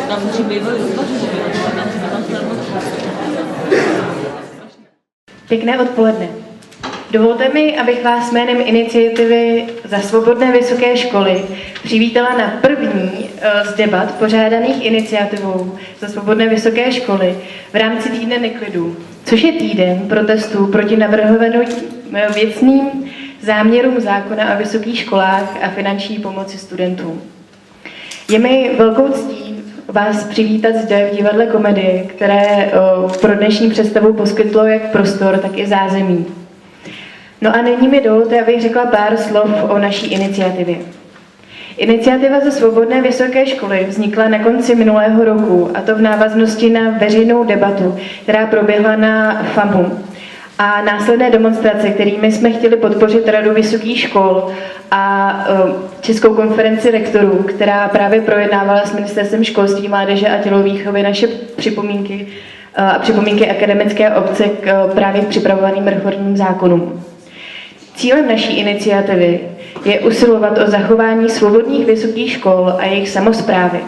Tam musí bývat Pěkné odpoledne. Dovolte mi, abych vás jménem iniciativy Za svobodné vysoké školy přivítala na první z debat pořádaných iniciativou Za svobodné vysoké školy v rámci týdne neklidů, což je týden protestů proti navrhovaným věcným záměrům zákona o vysokých školách a finanční pomoci studentům. Je mi velkou ctí vás přivítat zde v divadle Komedie, které pro dnešní představu poskytlo jak prostor, tak i zázemí. No a nyní mi dovolte, abych řekla pár slov o naší iniciativě. Iniciativa Za svobodné vysoké školy vznikla na konci minulého roku, a to v návaznosti na veřejnou debatu, která proběhla na FAMu a následné demonstrace, kterými jsme chtěli podpořit Radu vysokých škol a Českou konferenci rektorů, která právě projednávala s Ministerstvem školství, mládeže a tělovýchovy naše připomínky a připomínky akademické obce k právě připravovaným reformním zákonům. Cílem naší iniciativy je usilovat o zachování svobodných vysokých škol a jejich samosprávy.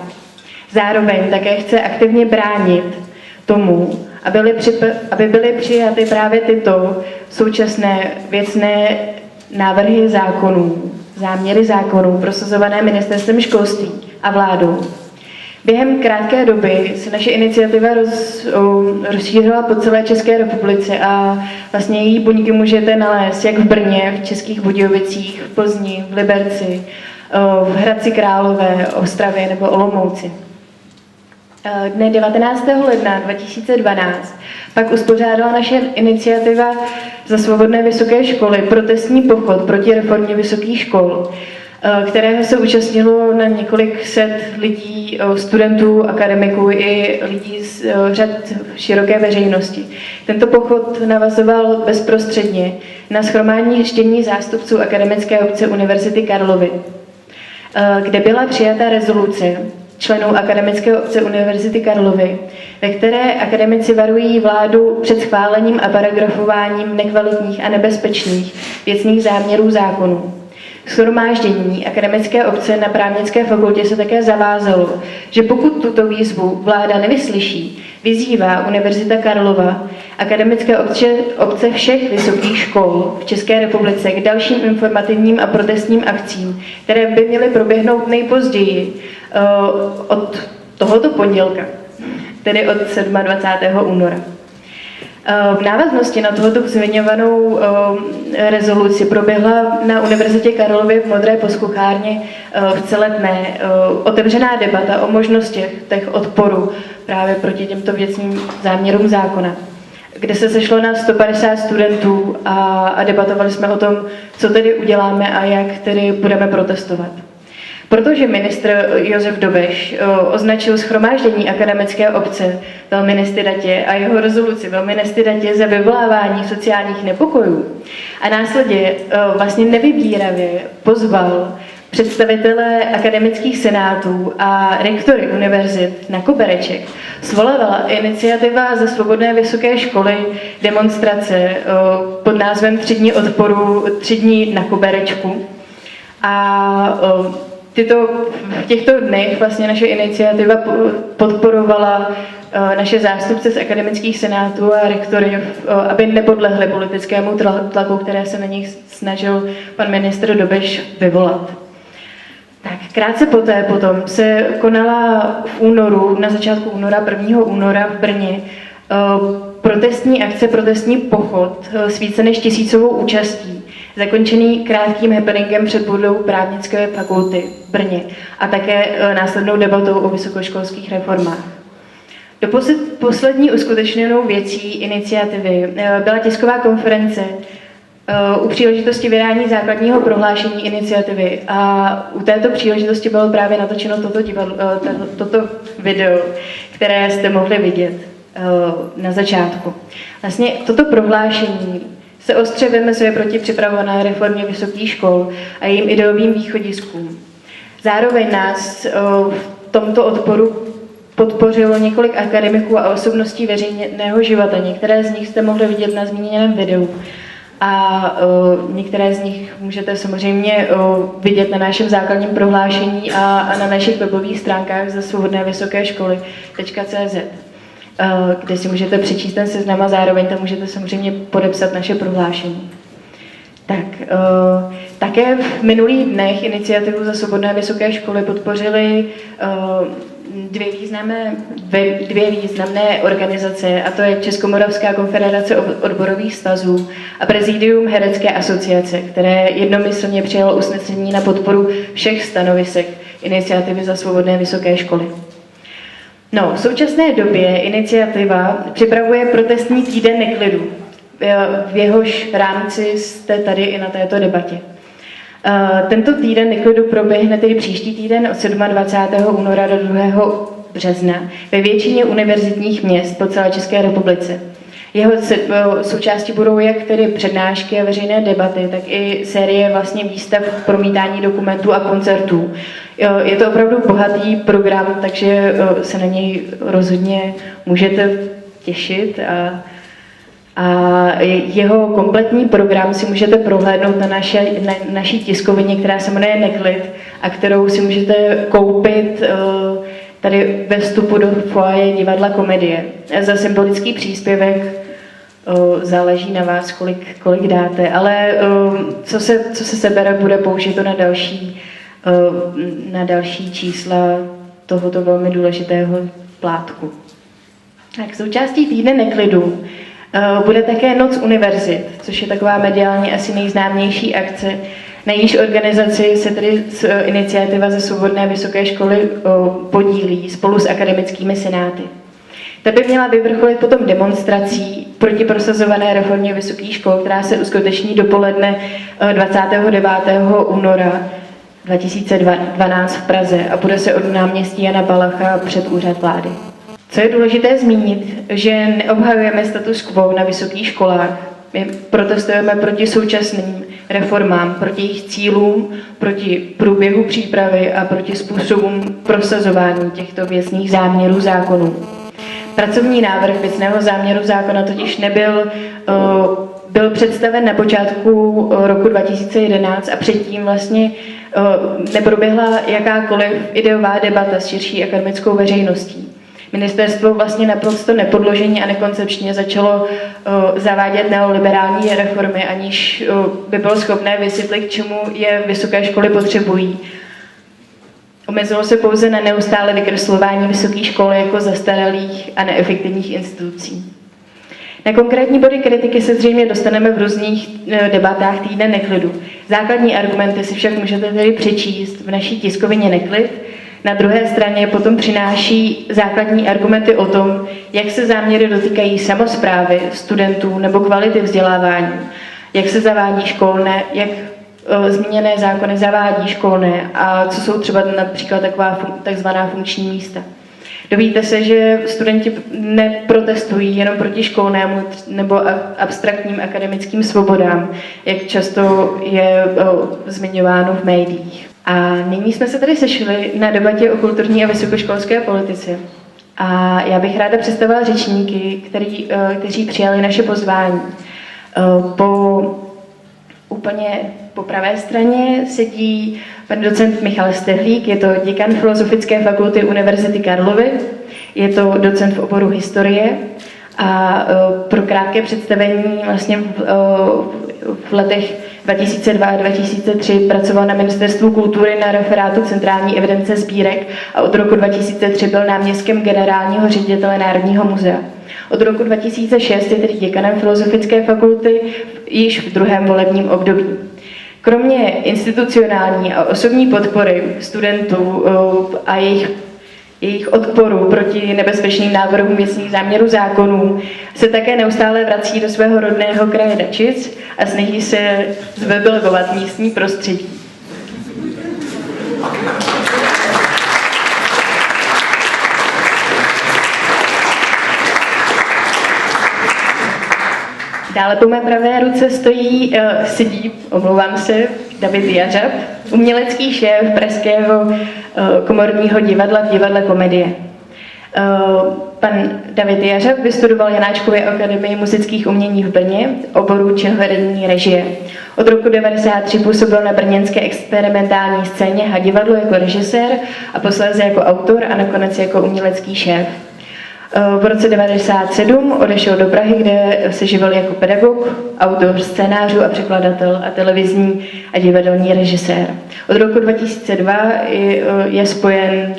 Zároveň také chce aktivně bránit tomu, aby byly přijaty právě tyto současné věcné návrhy zákonů, záměry zákonů prosazované Ministerstvem školství a vládou. Během krátké doby se naše iniciativa rozšířila po celé České republice a vlastně její buňky můžete nalézt jak v Brně, v Českých Budějovicích, v Plzni, v Liberci, v Hradci Králové, Ostravě nebo Olomouci. Dne 19. ledna 2012 pak uspořádala naše iniciativa Za svobodné vysoké školy protestní pochod proti reformě vysokých škol, kterého se účastnilo na několik set lidí, studentů, akademiků i lidí z řad široké veřejnosti. Tento pochod navazoval bezprostředně na shromáždění zástupců akademické obce Univerzity Karlovy, kde byla přijata rezoluce členů akademické obce Univerzity Karlovy, ve které akademici varují vládu před schválením a paragrafováním nekvalitních a nebezpečných věcných záměrů zákonů. Shromáždění akademické obce na právnické fakultě se také zavázalo, že pokud tuto výzvu vláda nevyslyší, vyzývá Univerzita Karlova akademické obce všech vysokých škol v České republice k dalším informativním a protestním akcím, které by měly proběhnout nejpozději od tohoto pondělka, tedy od 27. února. V návaznosti na tohoto zmiňovanou rezoluci proběhla na Univerzitě Karlovy v Modré posluchárně v Celetné otevřená debata o možnostech odporu právě proti těmto věcným záměrům zákona, kde se sešlo na 150 studentů a debatovali jsme o tom, co tedy uděláme a jak tedy budeme protestovat. Protože ministr Josef Dobeš označil shromáždění akademické obce velmi nestydatě a jeho rezoluci velmi nestydatě za vyvolávání sociálních nepokojů a následně vlastně nevybíravě pozval představitele akademických senátů a rektory univerzit na kobereček, svolala iniciativa Za svobodné vysoké školy demonstrace pod názvem 3 dny odporu, 3 dny na koberečku. A v těchto dnech vlastně naše iniciativa podporovala naše zástupce z akademických senátů a rektory, aby nepodlehli politickému tlaku, které se na nich snažil pan ministr Dobeš vyvolat. Tak krátce poté potom se konala v únoru, na začátku února, 1. února v Brně, protestní akce, protestní pochod s více než 1000 účastí, zakončený krátkým happeningem před budovou právnické fakulty v Brně a také následnou debatou o vysokoškolských reformách. Do poslední uskutečněnou věcí iniciativy byla tisková konference u příležitosti vydání základního prohlášení iniciativy a u této příležitosti bylo právě natočeno toto video, které jste mohli vidět na začátku. Vlastně toto prohlášení se ostře vymezuje proti připravované reformě vysokých škol a jejím ideovým východiskům. Zároveň nás v tomto odporu podpořilo několik akademiků a osobností veřejného života. Některé z nich jste mohli vidět na zmíněném videu. a některé z nich můžete samozřejmě vidět na našem základním prohlášení a na našich webových stránkách ze Svobodné vysoké školy.cz, kde si můžete přečíst ten seznam a zároveň tam můžete samozřejmě podepsat naše prohlášení. Tak, také v minulých dnech iniciativu za Svobodné vysoké školy podpořily dvě významné organizace, a to je Českomoravská konfederace odborových svazů a Prezidium Herecké asociace, které jednomyslně přijalo usnesení na podporu všech stanovisek iniciativy za Svobodné vysoké školy. No, v současné době iniciativa připravuje protestní týden neklidu. V jehož rámci jste tady i na této debatě. Tento týden neklidu proběhne tedy příští týden od 27. února do 2. března ve většině univerzitních měst po celé České republice. Jeho součástí budou jak tedy přednášky a veřejné debaty, tak i série vlastně výstav, promítání dokumentů a koncertů. Je to opravdu bohatý program, takže se na něj rozhodně můžete těšit a jeho kompletní program si můžete prohlédnout na naší tiskovině, která se jmenuje Neklid a kterou si můžete koupit tady ve vstupu do foaje Divadla Komedie. Za symbolický příspěvek záleží na vás, kolik dáte, ale co se sebere, bude použito na další čísla tohoto velmi důležitého plátku. Tak součástí týdne neklidu bude také Noc univerzit, což je taková mediálně asi nejznámější akce, na jejíž organizaci se tedy iniciativa ze Svobodné vysoké školy podílí spolu s akademickými senáty. Ta by měla vyvrcholit potom demonstrací proti prosazované reformě vysokých škol, která se uskuteční dopoledne 29. února 2012 v Praze a bude se od náměstí Jana Palacha před úřad vlády. Co je důležité zmínit, že neobhajujeme status quo na vysokých školách. My protestujeme proti současným reformám, proti jejich cílům, proti průběhu přípravy a proti způsobům prosazování těchto věcných záměrů zákonů. Pracovní návrh věcného záměru zákona totiž byl představen na počátku roku 2011 a předtím vlastně neproběhla jakákoliv ideová debata s širší akademickou veřejností. Ministerstvo vlastně naprosto nepodloženě a nekoncepčně začalo zavádět neoliberální reformy, aniž by bylo schopné vysvětlit, k čemu je vysoké školy potřebují. Omezilo se pouze na neustále vykreslování vysokých škol jako zastaralých a neefektivních institucí. Na konkrétní body kritiky se zřejmě dostaneme v různých debatách týdne neklidu. Základní argumenty si však můžete tedy přečíst v naší tiskovině Neklid. Na druhé straně potom přináší základní argumenty o tom, jak se záměry dotýkají samosprávy, studentů nebo kvality vzdělávání, jak se zavádí školné, jak zmíněné zákony zavádí školné a co jsou třeba například takzvaná funkční místa. Dovíte se, že studenti neprotestují jenom proti školnému nebo abstraktním akademickým svobodám, jak často je zmiňováno v médiích. A nyní jsme se tady sešli na debatě o kulturní a vysokoškolské politice. A já bych ráda představila řečníky, kteří přijali naše pozvání. Úplně po pravé straně sedí pan docent Michal Stehlík, je to děkan Filozofické fakulty Univerzity Karlovy, je to docent v oboru historie a pro krátké představení vlastně v letech 2002 a 2003 pracoval na Ministerstvu kultury na referátu Centrální evidence sbírek a od roku 2003 byl náměstkem generálního ředitele Národního muzea. Od roku 2006 je tedy děkanem Filozofické fakulty již v druhém volebním období. Kromě institucionální a osobní podpory studentů a jejich odporu proti nebezpečným návrhům věcných záměrů zákonů se také neustále vrací do svého rodného kraje Dačic a snaží se zvebilgovat místní prostředí. Dále po mé pravé ruce sedí David Jařab, umělecký šéf Pražského komorního divadla v Divadle Komedie. Pan David Jařab vystudoval Janáčkově akademii muzických umění v Brně, oboru činoherní režie. Od roku 1993 působil na brněnské experimentální scéně a divadlo jako režisér a posléze jako autor a nakonec jako umělecký šéf. V roce 1997 odešel do Prahy, kde se živil jako pedagog, autor scénářů a překladatel a televizní a divadelní režisér. Od roku 2002 je spojen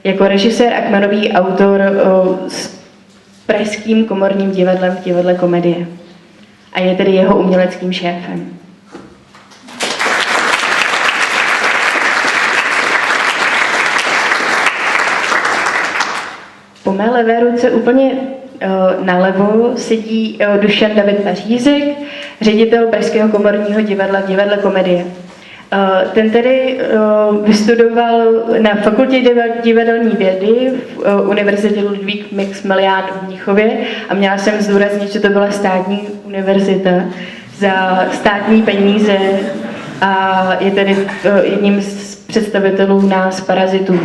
jako režisér a kmenový autor s Pražským komorním divadlem v divadle Komedie a je tedy jeho uměleckým šéfem. Po mé levé ruce úplně nalevo sedí Dušan David Pařízek, ředitel Pražského komorního divadla v divadle Komedie. Ten tedy vystudoval na fakultě divadelní vědy v Univerzitě Ludvík Maximilián v Mnichově a měla jsem zdůraznit, že to byla státní univerzita za státní peníze a je tedy jedním z představitelů nás parazitů.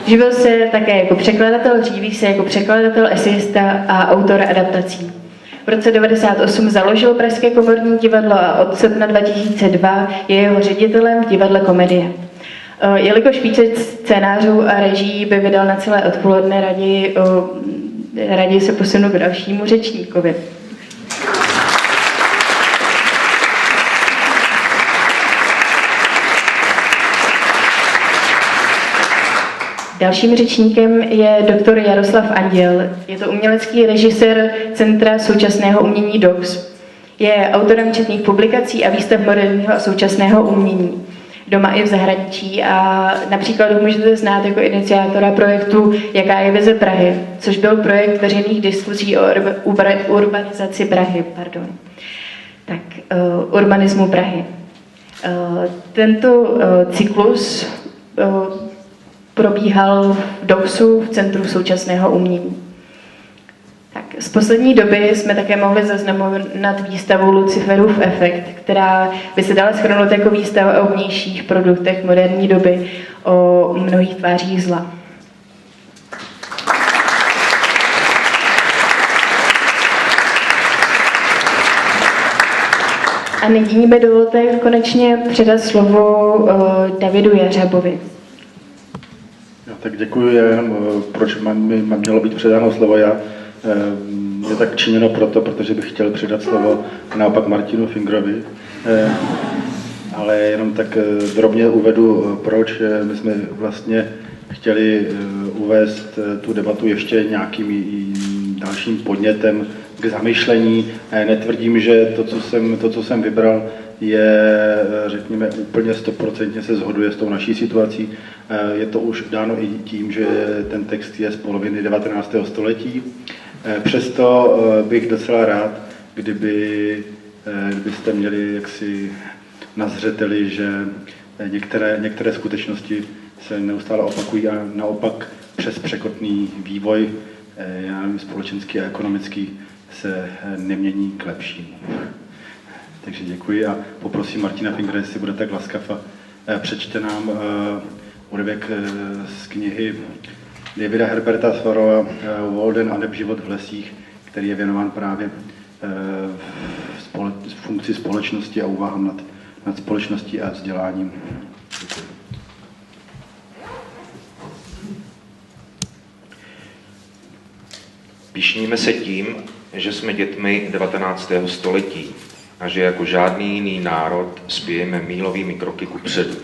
Živil se také jako překladatel, živí se jako překladatel, esejista a autor adaptací. V roce 1998 založil Pražské komorní divadlo a od srpna 2002 je jeho ředitelem v divadle Komedie. Jelikož více scénářů a režií by vydal na celé odpoledne, raději se posunu k dalšímu řečníkovi. Dalším řečníkem je doktor Jaroslav Anděl. Je to umělecký režisér Centra současného umění DOX. Je autorem četných publikací a výstav moderního a současného umění. Doma i v zahraničí a například ho můžete znát jako iniciátora projektu Jaká je vize Prahy, což byl projekt veřejných diskuzí o urbanizaci Prahy. Urbanismu Prahy. Tento cyklus probíhal v DOXu, v Centru současného umění. Tak, z poslední doby jsme také mohli zaznamenat výstavu Luciferův efekt, která by se dala shrnout jako výstava o vnějších produktech moderní doby, o mnohých tvářích zla. A nyní mi dovolte konečně předat slovo Davidu Jařabovi. Tak děkuji, jenom proč mi mělo být předáno slovo já. Je tak činěno protože bych chtěl předat slovo naopak Martinu Fingrovi. Ale jenom tak drobně uvedu, proč my jsme vlastně chtěli uvést tu debatu ještě nějakým dalším podnětem k zamyšlení. Netvrdím, že to, co jsem vybral, je, řekněme, úplně 100% se shoduje s tou naší situací. Je to už dáno i tím, že ten text je z poloviny 19. století. Přesto bych docela rád, kdybyste měli jaksi na zřeteli, že některé skutečnosti se neustále opakují a naopak přes překotný vývoj, společenský a ekonomický, se nemění k lepšímu. Takže děkuji a poprosím Martina Fingra, jestli bude tak laskav a přečte nám úryvek z knihy Davida Herberta Thoreaua Walden a neb život v lesích, který je věnován právě funkci společnosti a úvahám nad společností a vzděláním. Pyšníme se tím, že jsme dětmi 19. století a že jako žádný jiný národ spějeme mílovými kroky kupředu.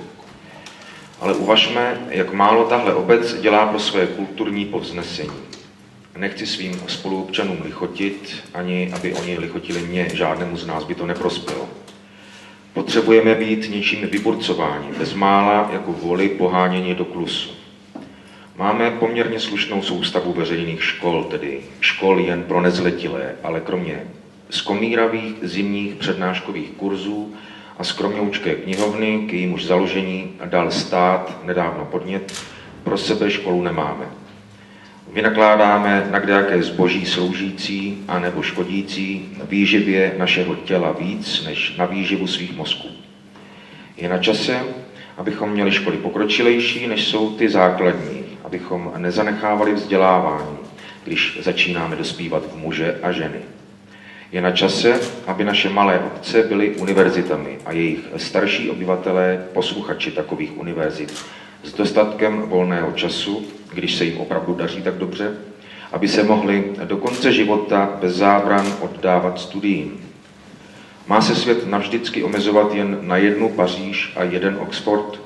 Ale uvažme, jak málo tahle obec dělá pro své kulturní povznesení. Nechci svým spoluobčanům lichotit, ani aby oni lichotili mě, žádnému z nás by to neprospělo. Potřebujeme být něčím vyburcováni, bezmála jako voli poháněni do klusu. Máme poměrně slušnou soustavu veřejných škol, tedy škol jen pro nezletilé, ale kromě skomíravých zimních přednáškových kurzů a skromňoučké knihovny, k jejímuž založení dal stát nedávno podnět, pro sebe školu nemáme. Vynakládáme na kdejaké zboží sloužící a nebo škodící výživě našeho těla víc než na výživu svých mozků. Je na čase, abychom měli školy pokročilejší, než jsou ty základní, abychom nezanechávali vzdělávání, když začínáme dospívat v muže a ženy. Je na čase, aby naše malé obce byly univerzitami a jejich starší obyvatelé posluchači takových univerzit s dostatkem volného času, když se jim opravdu daří tak dobře, aby se mohli do konce života bez zábran oddávat studiím. Má se svět navždycky omezovat jen na jednu Paříž a jeden Oxford?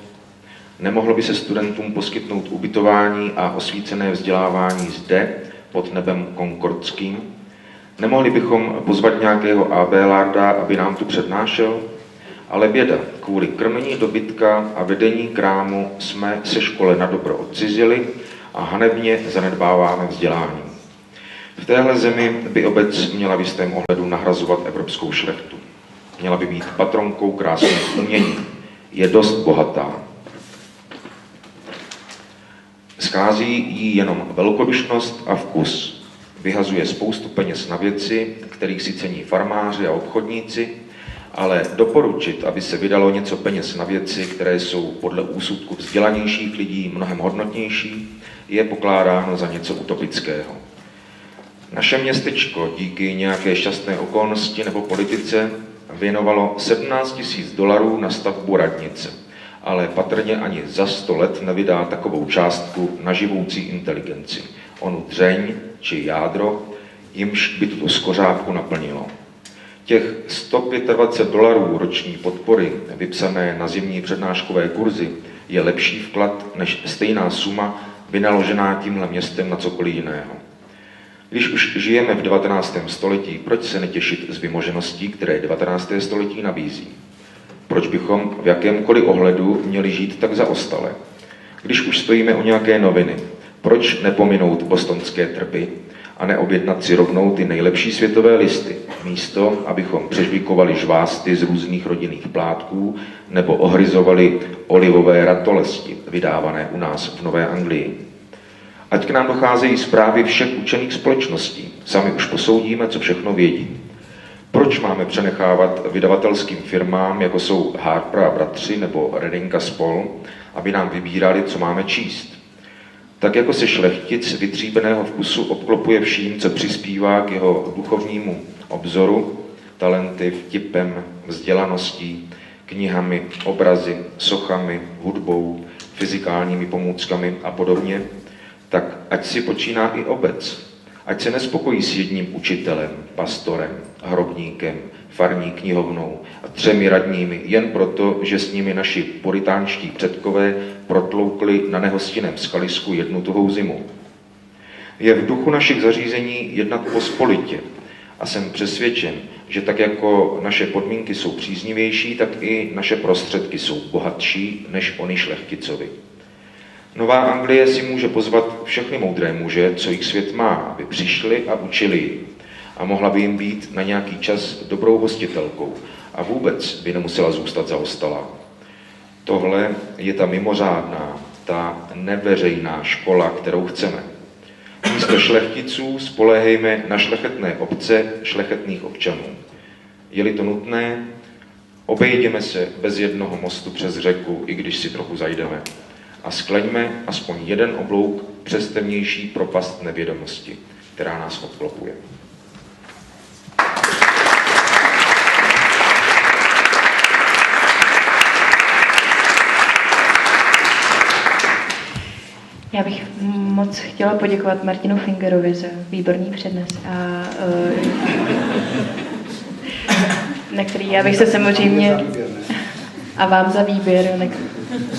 Nemohlo by se studentům poskytnout ubytování a osvícené vzdělávání zde, pod nebem konkordským? Nemohli bychom pozvat nějakého Abelarda, aby nám tu přednášel? Ale běda, kvůli krmení dobytka a vedení krámu jsme se škole na dobro odcizili a hanebně zanedbáváme vzdělání. V téhle zemi by obec měla v jistém ohledu nahrazovat evropskou šlechtu. Měla by být patronkou krásných umění. Je dost bohatá. Schází jí jenom velkodušnost a vkus. Vyhazuje spoustu peněz na věci, kterých si cení farmáři a obchodníci, ale doporučit, aby se vydalo něco peněz na věci, které jsou podle úsudku vzdělanějších lidí mnohem hodnotnější, je pokládáno za něco utopického. Naše městečko díky nějaké šťastné okolnosti nebo politice věnovalo $17 000 na stavbu radnice, ale patrně ani za 100 let nevydá takovou částku na živoucí inteligenci. Onu dřeň či jádro, jimž by tuto skořápku naplnilo. Těch $125 roční podpory, vypsané na zimní přednáškové kurzy, je lepší vklad než stejná suma vynaložená tímhle městem na cokoliv jiného. Když už žijeme v 19. století, proč se netěšit z vymožeností, které 19. století nabízí? Proč bychom v jakémkoliv ohledu měli žít tak zaostale? Když už stojíme o nějaké noviny, proč nepominout bostonské trpy a neobjednat si rovnou ty nejlepší světové listy, místo abychom přežvikovali žvásty z různých rodinných plátků nebo ohryzovali olivové ratolesti, vydávané u nás v Nové Anglii? Ať k nám docházejí zprávy všech učených společností, sami už posoudíme, co všechno vědí. Proč máme přenechávat vydavatelským firmám, jako jsou Harper a bratři nebo Reading a spol, aby nám vybírali, co máme číst? Tak jako se šlechtic vytříbeného vkusu obklopuje vším, co přispívá k jeho duchovnímu obzoru, talenty, vtipem, vzdělaností, knihami, obrazy, sochami, hudbou, fyzikálními pomůckami a podobně, tak ať si počíná i obec. Ať se nespokojí s jedním učitelem, pastorem, hrobníkem, farní knihovnou a 3 radními, jen proto, že s nimi naši puritánští předkové protloukli na nehostinném skalisku jednu tuhou zimu. Je v duchu našich zařízení jednat pospolitě a jsem přesvědčen, že tak jako naše podmínky jsou příznivější, tak i naše prostředky jsou bohatší než ony šlechticovi. Nová Anglie si může pozvat všechny moudré muže, co jich svět má, aby přišli a učili ji. A mohla by jim být na nějaký čas dobrou hostitelkou a vůbec by nemusela zůstat zaostalá. Tohle je ta mimořádná, ta neveřejná škola, kterou chceme. Místo šlechticů spoléhejme na šlechetné obce šlechetných občanů. Je-li to nutné, obejděme se bez jednoho mostu přes řeku, i když si trochu zajdeme. A skleňme aspoň jeden oblouk přes temnější propast nevědomosti, která nás obklopuje. Já bych moc chtěla poděkovat Martinu Fingerovi za výborný přednes, na který já bych se samozřejmě... A vám za výběr.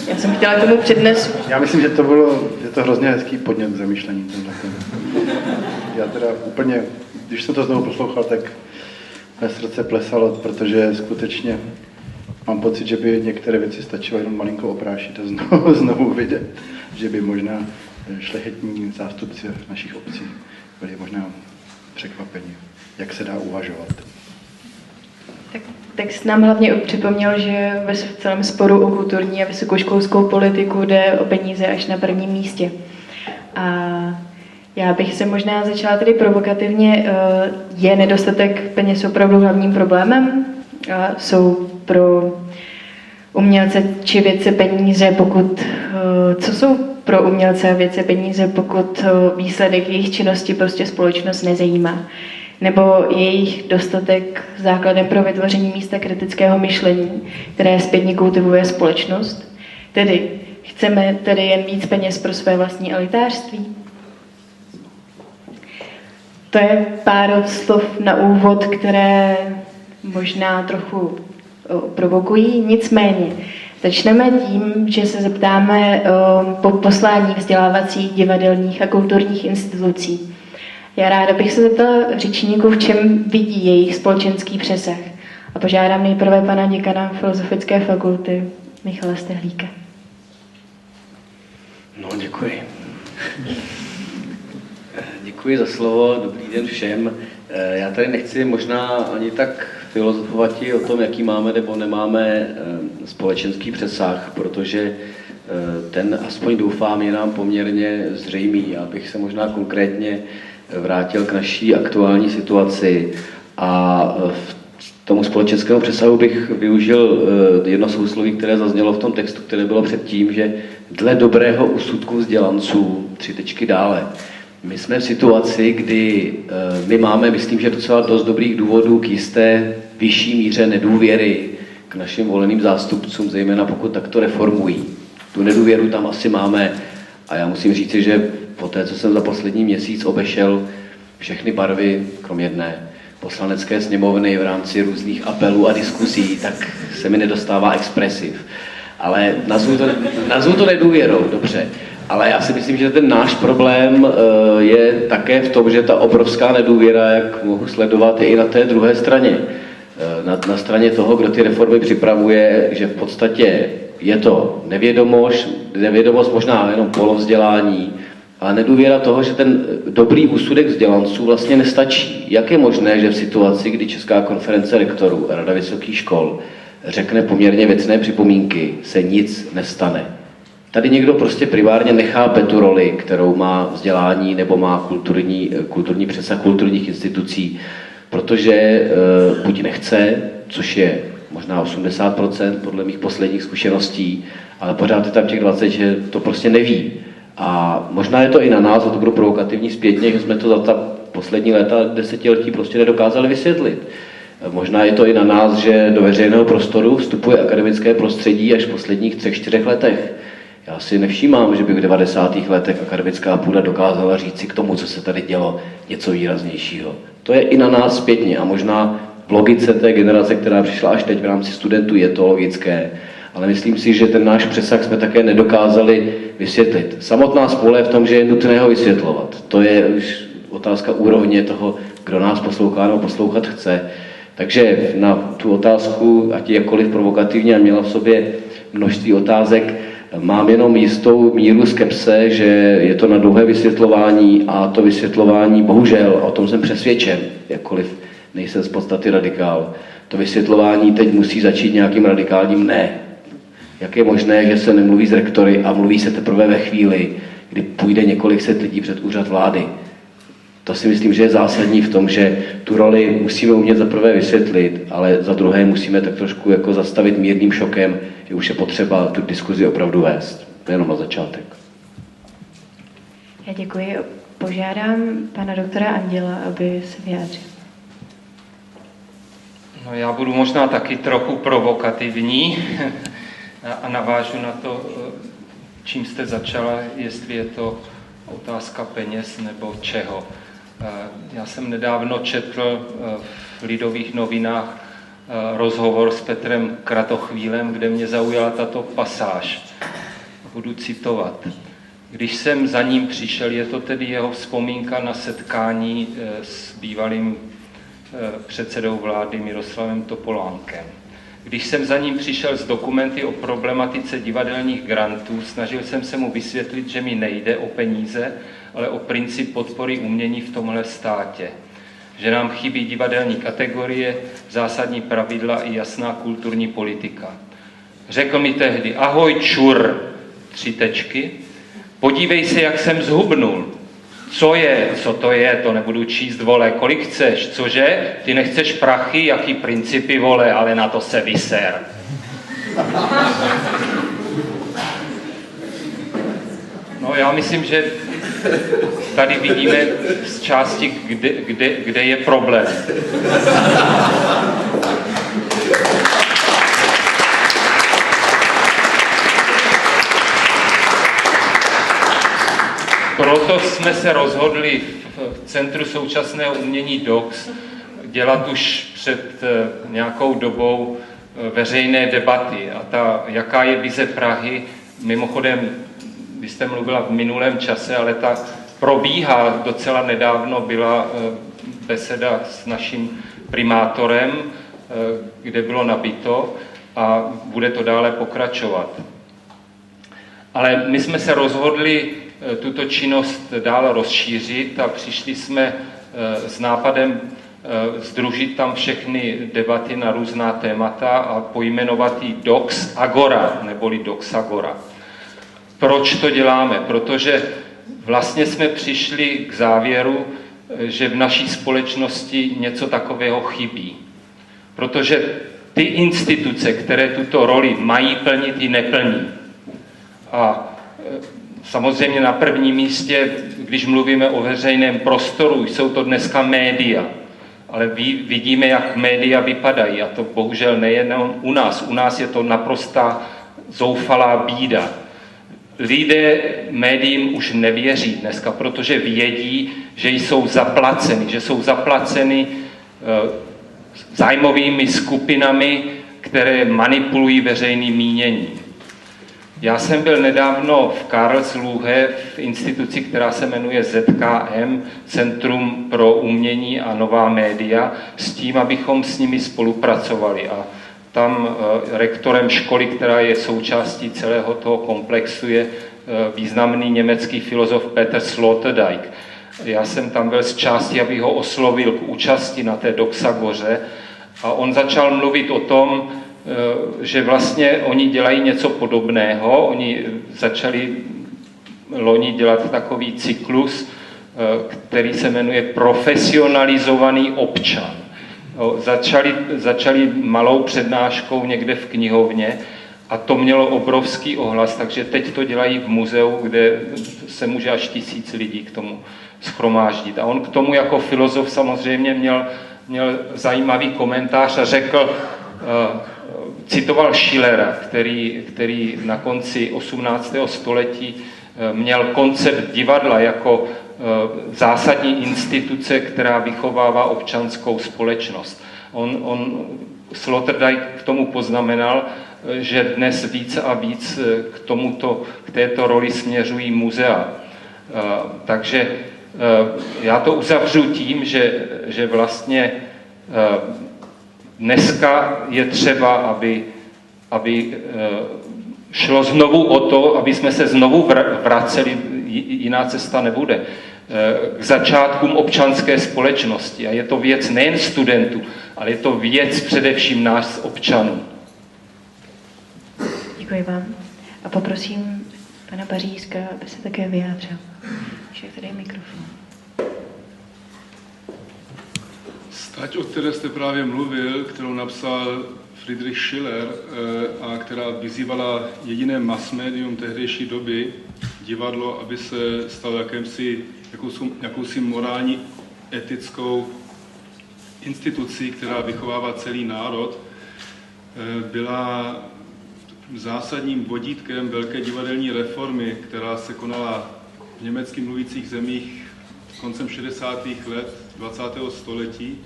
Já jsem chtěla k tomu přednesu. Já myslím, že je to hrozně hezký podnět k zamýšlení. Já teda úplně, když jsem to znovu poslouchal, tak mé srdce plesalo, protože skutečně mám pocit, že by některé věci stačilo jenom malinko oprášit a znovu vidět, že by možná šlechetní zástupci našich obcí byli možná překvapeni, jak se dá uvažovat. Tak nám hlavně připomněl, že ve celém sporu o kulturní a vysokoškolskou politiku jde o peníze až na prvním místě. A já bych se možná začala tedy provokativně. Je nedostatek peněz opravdu hlavním problémem? Jsou pro umělce či vědce peníze, co jsou pro umělce a vědce peníze, pokud výsledek jejich činnosti prostě společnost nezajímá. Nebo jejich dostatek základem pro vytvoření místa kritického myšlení, které zpětně kultivuje společnost. Tedy chceme tedy jen víc peněz pro své vlastní elitářství. To je pár slov na úvod, které možná trochu provokují, nicméně začneme tím, že se zeptáme po poslání vzdělávacích, divadelních a kulturních institucí. Já ráda bych se zeptala řečníků, v čem vidí jejich společenský přesah. A požádám nejprve pana děkana Filozofické fakulty Michala Stehlíka. No, děkuji. Děkuji za slovo, dobrý den všem. Já tady nechci možná ani tak filozofovat o tom, jaký máme nebo nemáme společenský přesah, protože ten, aspoň doufám, je nám poměrně zřejmý. Já bych se možná konkrétně vrátil k naší aktuální situaci a v tomu společenskému přesahu bych využil jedno sousloví, které zaznělo v tom textu, které bylo předtím, že dle dobrého úsudku vzdělanců 3 tečky dále. My jsme v situaci, kdy my máme, myslím, že docela dost dobrých důvodů k jisté vyšší míře nedůvěry k našim voleným zástupcům, zejména pokud takto reformují. Tu nedůvěru tam asi máme a já musím říci, že po té, co jsem za poslední měsíc obešel všechny barvy, kromě jedné, Poslanecké sněmovny v rámci různých apelů a diskusí, tak se mi nedostává expresiv. Ale nazvu to nedůvěrou, dobře. Ale já si myslím, že ten náš problém je také v tom, že ta obrovská nedůvěra, jak mohu sledovat, je i na té druhé straně. Na straně toho, kdo ty reformy připravuje, že v podstatě je to nevědomost možná jenom polovzdělání, ale nedůvěra toho, že ten dobrý úsudek vzdělanců vlastně nestačí. Jak je možné, že v situaci, kdy Česká konference rektorů a Rada vysokých škol řekne poměrně věcné připomínky, se nic nestane? Tady někdo prostě primárně nechápe tu roli, kterou má vzdělání nebo má kulturní přesah kulturních institucí, protože buď nechce, což je možná 80% podle mých posledních zkušeností, ale pořád je tam těch 20, že to prostě neví. A možná je to i na nás, a to budu provokativní zpětně, že jsme to za ta poslední léta, desetiletí prostě nedokázali vysvětlit. Možná je to i na nás, že do veřejného prostoru vstupuje akademické prostředí až v posledních 3-4 letech. Já si nevšímám, že by v 90. letech akademická půda dokázala říct si k tomu, co se tady dělo, něco výraznějšího. To je i na nás zpětně a možná v logice té generace, která přišla až teď v rámci studentů, je to logické. Ale myslím si, že ten náš přesah jsme také nedokázali vysvětlit. Samotná spole je v tom, že je nutné ho vysvětlovat. To je už otázka úrovně toho, kdo nás poslouchá nebo poslouchat chce. Takže na tu otázku, ať je jakkoliv provokativně a měla v sobě množství otázek, mám jenom jistou míru skepse, že je to na dlouhé vysvětlování a to vysvětlování, bohužel, o tom jsem přesvědčen, jakkoliv nejsem z podstaty radikál, to vysvětlování teď musí začít nějakým radikálním ne. Jak je možné, že se nemluví s rektory a mluví se teprve ve chvíli, kdy půjde několik set lidí před úřad vlády? To si myslím, že je zásadní v tom, že tu roli musíme umět za prvé vysvětlit, ale za druhé musíme tak trošku jako zastavit mírným šokem, že už je potřeba tu diskuzi opravdu vést. To je jenom na začátek. Já děkuji. Požádám pana doktora Anděla, aby se vyjádřil. No, já budu možná taky trochu provokativní a navážu na to, čím jste začala, jestli je to otázka peněz nebo čeho. Já jsem nedávno četl v Lidových novinách rozhovor s Petrem Kratochvílem, kde mě zaujala tato pasáž. Budu citovat. Když jsem za ním přišel, je to tedy jeho vzpomínka na setkání s bývalým předsedou vlády Miroslavem Topolánkem. Když jsem za ním přišel s dokumenty o problematice divadelních grantů, snažil jsem se mu vysvětlit, že mi nejde o peníze, ale o princip podpory umění v tomhle státě. Že nám chybí divadelní kategorie, zásadní pravidla i jasná kulturní politika. Řekl mi tehdy, ahoj čur, 3 tečky, podívej se, jak jsem zhubnul. Co to je, to nebudu číst, vole, kolik chceš, cože? Ty nechceš prachy, jaký principy, vole, ale na to se vyser. No, já myslím, že tady vidíme z části, kde je problém. Proto jsme se rozhodli v Centru současného umění DOX dělat už před nějakou dobou veřejné debaty. A jaká je vize Prahy, mimochodem, vy jste mluvila v minulém čase, ale ta probíhá docela nedávno, byla beseda s naším primátorem, kde bylo nabito a bude to dále pokračovat. Ale my jsme se rozhodli tuto činnost dále rozšířit a přišli jsme s nápadem sdružit tam všechny debaty na různá témata a pojmenovat ji Dox Agora, neboli Dox Agora. Proč to děláme? Protože vlastně jsme přišli k závěru, že v naší společnosti něco takového chybí. Protože ty instituce, které tuto roli mají plnit, ji neplní. A samozřejmě na prvním místě, když mluvíme o veřejném prostoru, jsou to dneska média. Ale vidíme, jak média vypadají, a to bohužel nejenom u nás. U nás je to naprostá zoufalá bída. Lidé médiím už nevěří dneska, protože vědí, že jsou zaplaceny zájmovými skupinami, které manipulují veřejným míněním. Já jsem byl nedávno v Karlsruhe v instituci, která se jmenuje ZKM, Centrum pro umění a nová média, s tím, abychom s nimi spolupracovali. A tam rektorem školy, která je součástí celého toho komplexu, je významný německý filozof Peter Sloterdijk. Já jsem tam byl z části, abych ho oslovil k účasti na té Doxagoře a on začal mluvit o tom, že vlastně oni dělají něco podobného. Oni začali loni dělat takový cyklus, který se jmenuje Profesionalizovaný občan. Začali malou přednáškou někde v knihovně a to mělo obrovský ohlas, takže teď to dělají v muzeu, kde se může až 1000 lidí k tomu shromáždit. A on k tomu jako filozof samozřejmě měl zajímavý komentář a řekl, citoval Schillera, který na konci 18. století měl koncept divadla jako zásadní instituce, která vychovává občanskou společnost. On Sloterdijk k tomu poznamenal, že dnes více a víc k této roli směřují muzea. Takže já to uzavřu tím, že vlastně dneska je třeba, aby šlo znovu o to, aby jsme se znovu vraceli, jiná cesta nebude, k začátkům občanské společnosti. A je to věc nejen studentů, ale je to věc především nás občanů. Děkuji vám. A poprosím pana Pařízka, aby se také vyjádřil. Však tady je mikrofon. Stať, o které jste právě mluvil, kterou napsal Friedrich Schiller a která vyzývala jediné mass médium tehdejší doby, divadlo, aby se stalo jakousi morální etickou institucí, která vychovává celý národ, byla zásadním vodítkem velké divadelní reformy, která se konala v německy mluvících zemích koncem 60. let 20. století.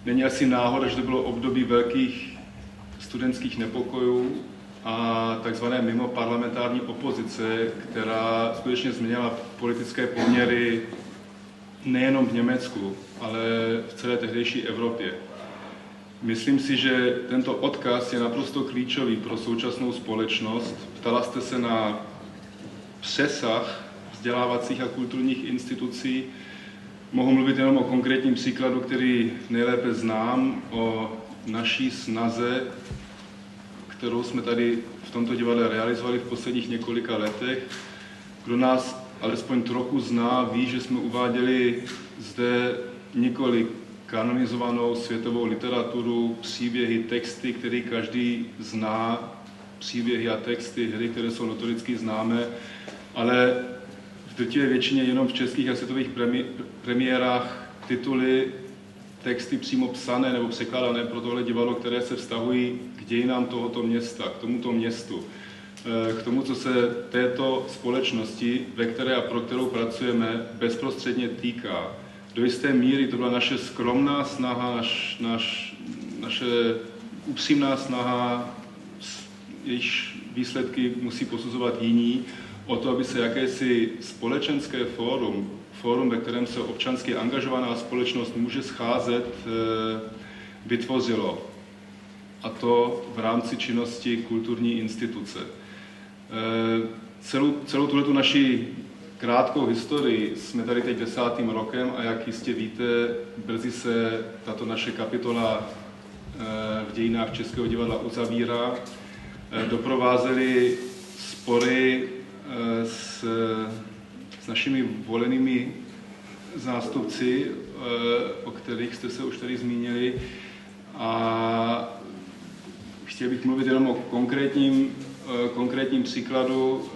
Není asi náhoda, že to bylo období velkých studentských nepokojů a takzvané mimoparlamentární opozice, která skutečně změnila politické poměry nejenom v Německu, ale v celé tehdejší Evropě. Myslím si, že tento odkaz je naprosto klíčový pro současnou společnost. Ptala jste se na přesah vzdělávacích a kulturních institucí. Mohu mluvit jenom o konkrétním příkladu, který nejlépe znám, o naší snaze, kterou jsme tady v tomto divadle realizovali v posledních několika letech. Kdo nás alespoň trochu zná, ví, že jsme uváděli zde několik kanonizovanou světovou literaturu, příběhy, texty, který každý zná příběhy a texty, hry, které jsou notoricky známé, ale v drtivé většině jenom v českých a světových premiérách tituly, texty přímo psané nebo překládané pro tohle divadlo, které se vztahují k dějinám tohoto města, k tomuto městu, k tomu, co se této společnosti, ve které a pro kterou pracujeme, bezprostředně týká. Do jisté míry to byla naše skromná snaha, naše upřímná snaha, jejíž výsledky musí posuzovat jiní, o to, aby se jakési společenské fórum, ve kterém se občansky angažovaná společnost může scházet, vytvořilo. A to v rámci činnosti kulturní instituce. Celou tuhletu naši krátkou historii jsme tady teď 10. rokem a jak jistě víte, brzy se tato naše kapitola v dějinách Českého divadla uzavírá. Doprovázely spory s našimi volenými zástupci, o kterých jste se už tady zmínili. A chtěl bych mluvit jenom o konkrétním příkladu.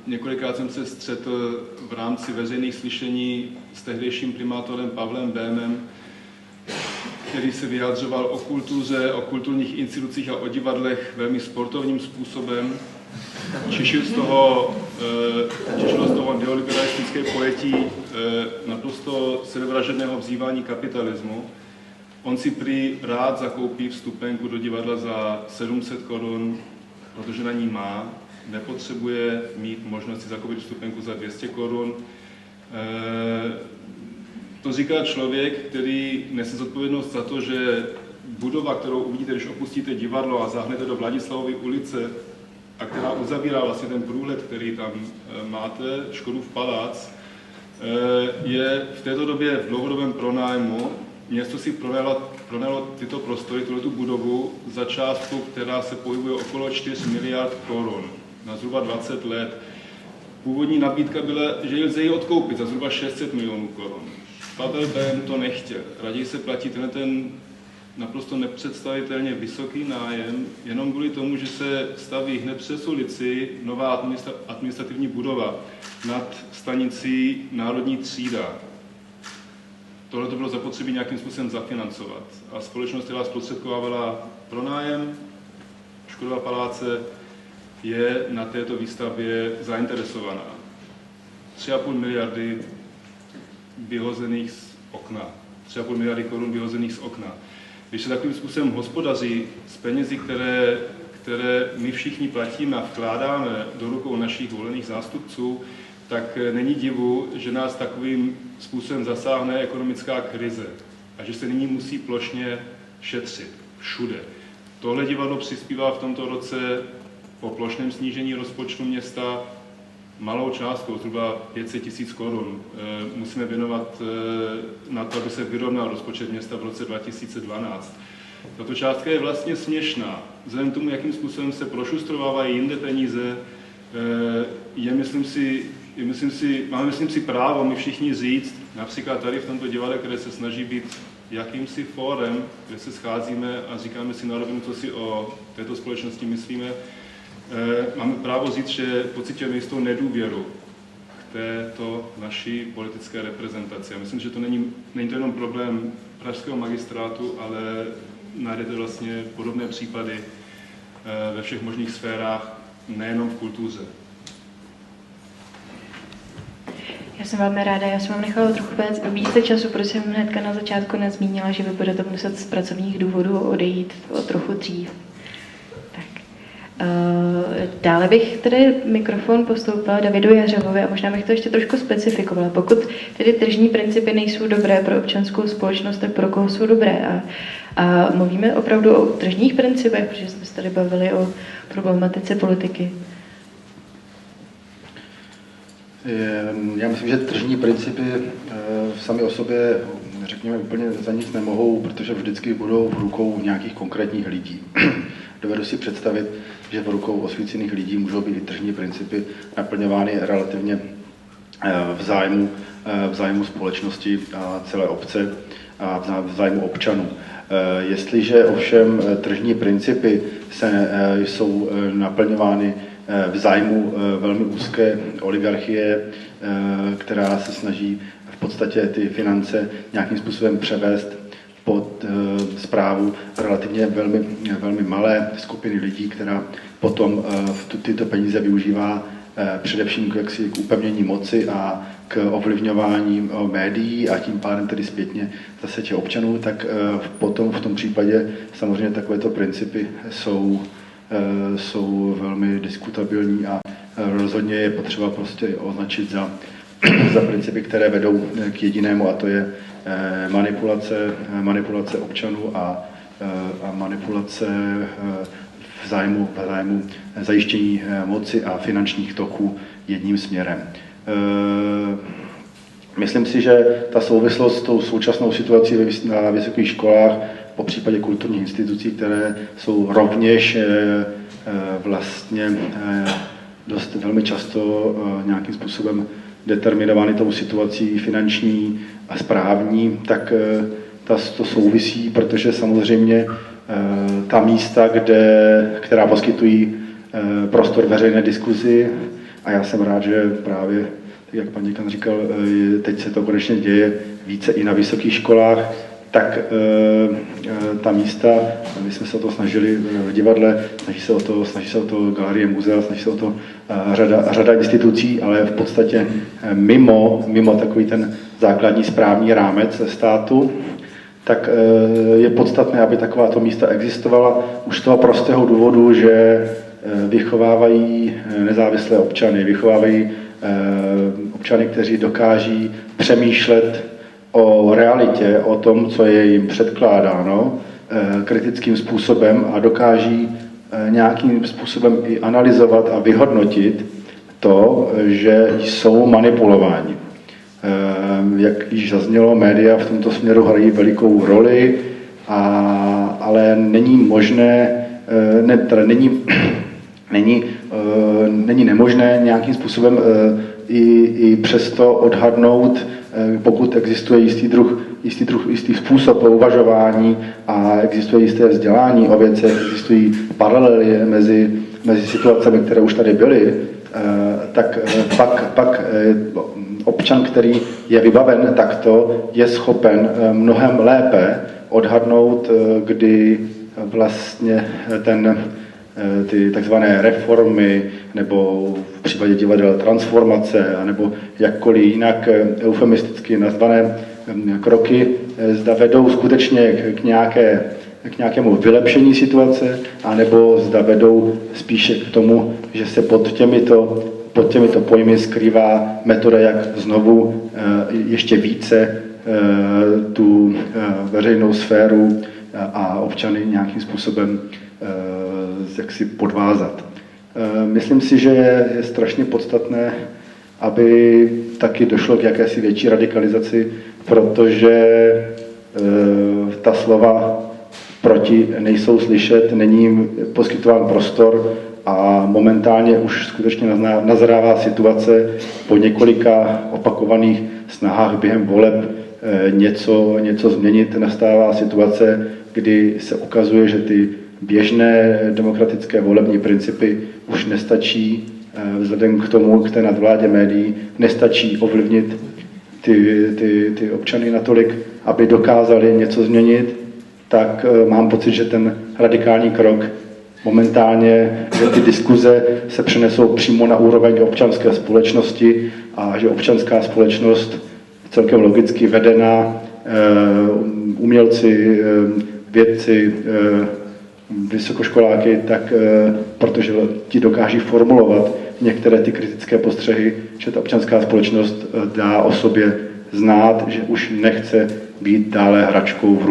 Několikrát jsem se střetl v rámci veřejných slyšení s tehdejším primátorem Pavlem Bémem, který se vyjadřoval o kultuře, o kulturních institucích a o divadlech velmi sportovním způsobem. Těšil z toho neoliberalistické pojetí naprosto sebevražedného vzývání kapitalismu. On si prý rád zakoupí vstupenku do divadla za 700 korun, protože na ní má, nepotřebuje mít možnost si zakoupit vstupenku za 200 korun. To říká člověk, který nese zodpovědnost za to, že budova, kterou uvidíte, když opustíte divadlo a zahnete do Vladislavovy ulice, a která uzavírá vlastně ten průhled, který tam máte, Škodův palác, je v této době v dlouhodobém pronájmu. Město si pronajalo tyto prostory, tuhletu budovu, za částku, která se pohybuje okolo 4 miliard korun na zhruba 20 let. Původní nabídka byla, že lze ji odkoupit za zhruba 600 milionů korun. Pavel Bém to nechtěl. Raději se platí ten naprosto nepředstavitelně vysoký nájem, jenom kvůli tomu, že se staví hned přes ulici nová administrativní budova nad stanicí Národní třída. Tohle to bylo zapotřebí nějakým způsobem zafinancovat. A společnost, která zprostředkovávala pronájem Škodova paláce, je na této výstavbě zainteresovaná. 3,5 miliardy vyhozených z okna. 3,5 miliardy korun vyhozených z okna. Když se takovým způsobem hospodaří s penězi, které my všichni platíme a vkládáme do rukou našich volených zástupců, tak není divu, že nás takovým způsobem zasáhne ekonomická krize a že se nyní musí plošně šetřit všude. Tohle divadlo přispívá v tomto roce po plošném snížení rozpočtu města malou částkou, zhruba 500 000 korun. Musíme věnovat na to, aby se vyrovnal rozpočet města v roce 2012. Tato částka je vlastně směšná. Vzhledem k tomu, jakým způsobem se prošustrovávají jinde peníze, máme, myslím si, právo my všichni říct, například tady v tomto divadle, které se snaží být jakýmsi fórem, kde se scházíme a říkáme si na rovinu, co si o této společnosti myslíme, máme právo říct, že pocitujeme jistou nedůvěru k této naší politické reprezentaci. Já myslím, že to není to jenom problém pražského magistrátu, ale najdete vlastně podobné případy ve všech možných sférách, nejenom v kultuře. Já jsem velmi ráda, já jsem vám nechala trochu více času, protože jsem hnedka na začátku nezmínila, že vy budete muset z pracovních důvodů odejít o trochu dřív. Tak. Dále bych tedy mikrofon postoupila Davidu Jařevovi a možná bych to ještě trošku specifikovala. Pokud tedy tržní principy nejsou dobré pro občanskou společnost, tak pro koho jsou dobré? A mluvíme opravdu o tržních principech, protože jsme se tady bavili o problematice politiky. Já myslím, že tržní principy sami o sobě, řekněme, úplně za nic nemohou, protože vždycky budou v rukou nějakých konkrétních lidí. Dovedu si představit, že v rukou osvícených lidí můžou být i tržní principy naplňovány relativně v zájmu společnosti a celé obce. a v zájmu občanů. Jestliže ovšem tržní principy jsou naplňovány v zájmu velmi úzké oligarchie, která se snaží v podstatě ty finance nějakým způsobem převést pod správu relativně velmi malé skupiny lidí, která potom tyto peníze využívá především k upevnění moci a k ovlivňování médií a tím pádem tedy zpětně zase těch občanů, tak potom v tom případě samozřejmě takovéto principy jsou velmi diskutabilní a rozhodně je potřeba prostě označit za principy, které vedou k jedinému, a to je manipulace občanů a manipulace v zájmu zajištění moci a finančních toků jedním směrem. Myslím si, že ta souvislost s tou současnou situací na vysokých školách, po případě kulturních institucí, které jsou rovněž vlastně dost velmi často nějakým způsobem determinovány tou situací finanční a správní, tak to souvisí, protože samozřejmě ta místa, která poskytují prostor veřejné diskuzi, a já jsem rád, že právě, tak jak pan děkan říkal, teď se to konečně děje více i na vysokých školách, tak ta místa, my jsme se o to snažili v divadle, snaží se o to Galerie muzea, snaží se o to řada institucí, ale v podstatě mimo takový ten základní správní rámec státu, tak je podstatné, aby takováto místa existovala už z toho prostého důvodu, že vychovávají nezávislé občany, vychovávají občany, kteří dokáží přemýšlet o realitě, o tom, co je jim předkládáno kritickým způsobem a dokáží nějakým způsobem i analyzovat a vyhodnotit to, že jsou manipulováni. Jak již zaznělo, média v tomto směru hrají velikou roli, ale není možné, není nemožné nějakým způsobem i přesto odhadnout, pokud existuje jistý způsob uvažování a existuje jisté vzdělání o věcech, existují paralely mezi situacemi, které už tady byly, tak pak občan, který je vybaven takto, je schopen mnohem lépe odhadnout, kdy vlastně ty takzvané reformy, nebo v případě divadel transformace, nebo jakkoliv jinak eufemisticky nazvané kroky, zda vedou skutečně k nějakému vylepšení situace, anebo zda vedou spíše k tomu, že se pod těmito pojmy skrývá metoda, jak znovu ještě více tu veřejnou sféru a občany nějakým způsobem jaksi podvázat. Myslím si, že je strašně podstatné, aby taky došlo k jakési větší radikalizaci, protože ta slova proti nejsou slyšet, není jim poskytován prostor a momentálně už skutečně nazrává situace po několika opakovaných snahách během voleb něco změnit. Nastává situace, kdy se ukazuje, že ty běžné demokratické volební principy už nestačí, vzhledem k té nadvládě médií, nestačí ovlivnit ty občany natolik, aby dokázali něco změnit, tak mám pocit, že ten radikální krok momentálně, že ty diskuze se přenesou přímo na úroveň občanské společnosti a že občanská společnost celkem logicky vedená umělci, vědci, vysokoškoláky, tak protože ti dokáží formulovat některé ty kritické postřehy, že ta občanská společnost dá o sobě znát, že už nechce být dále hračkou v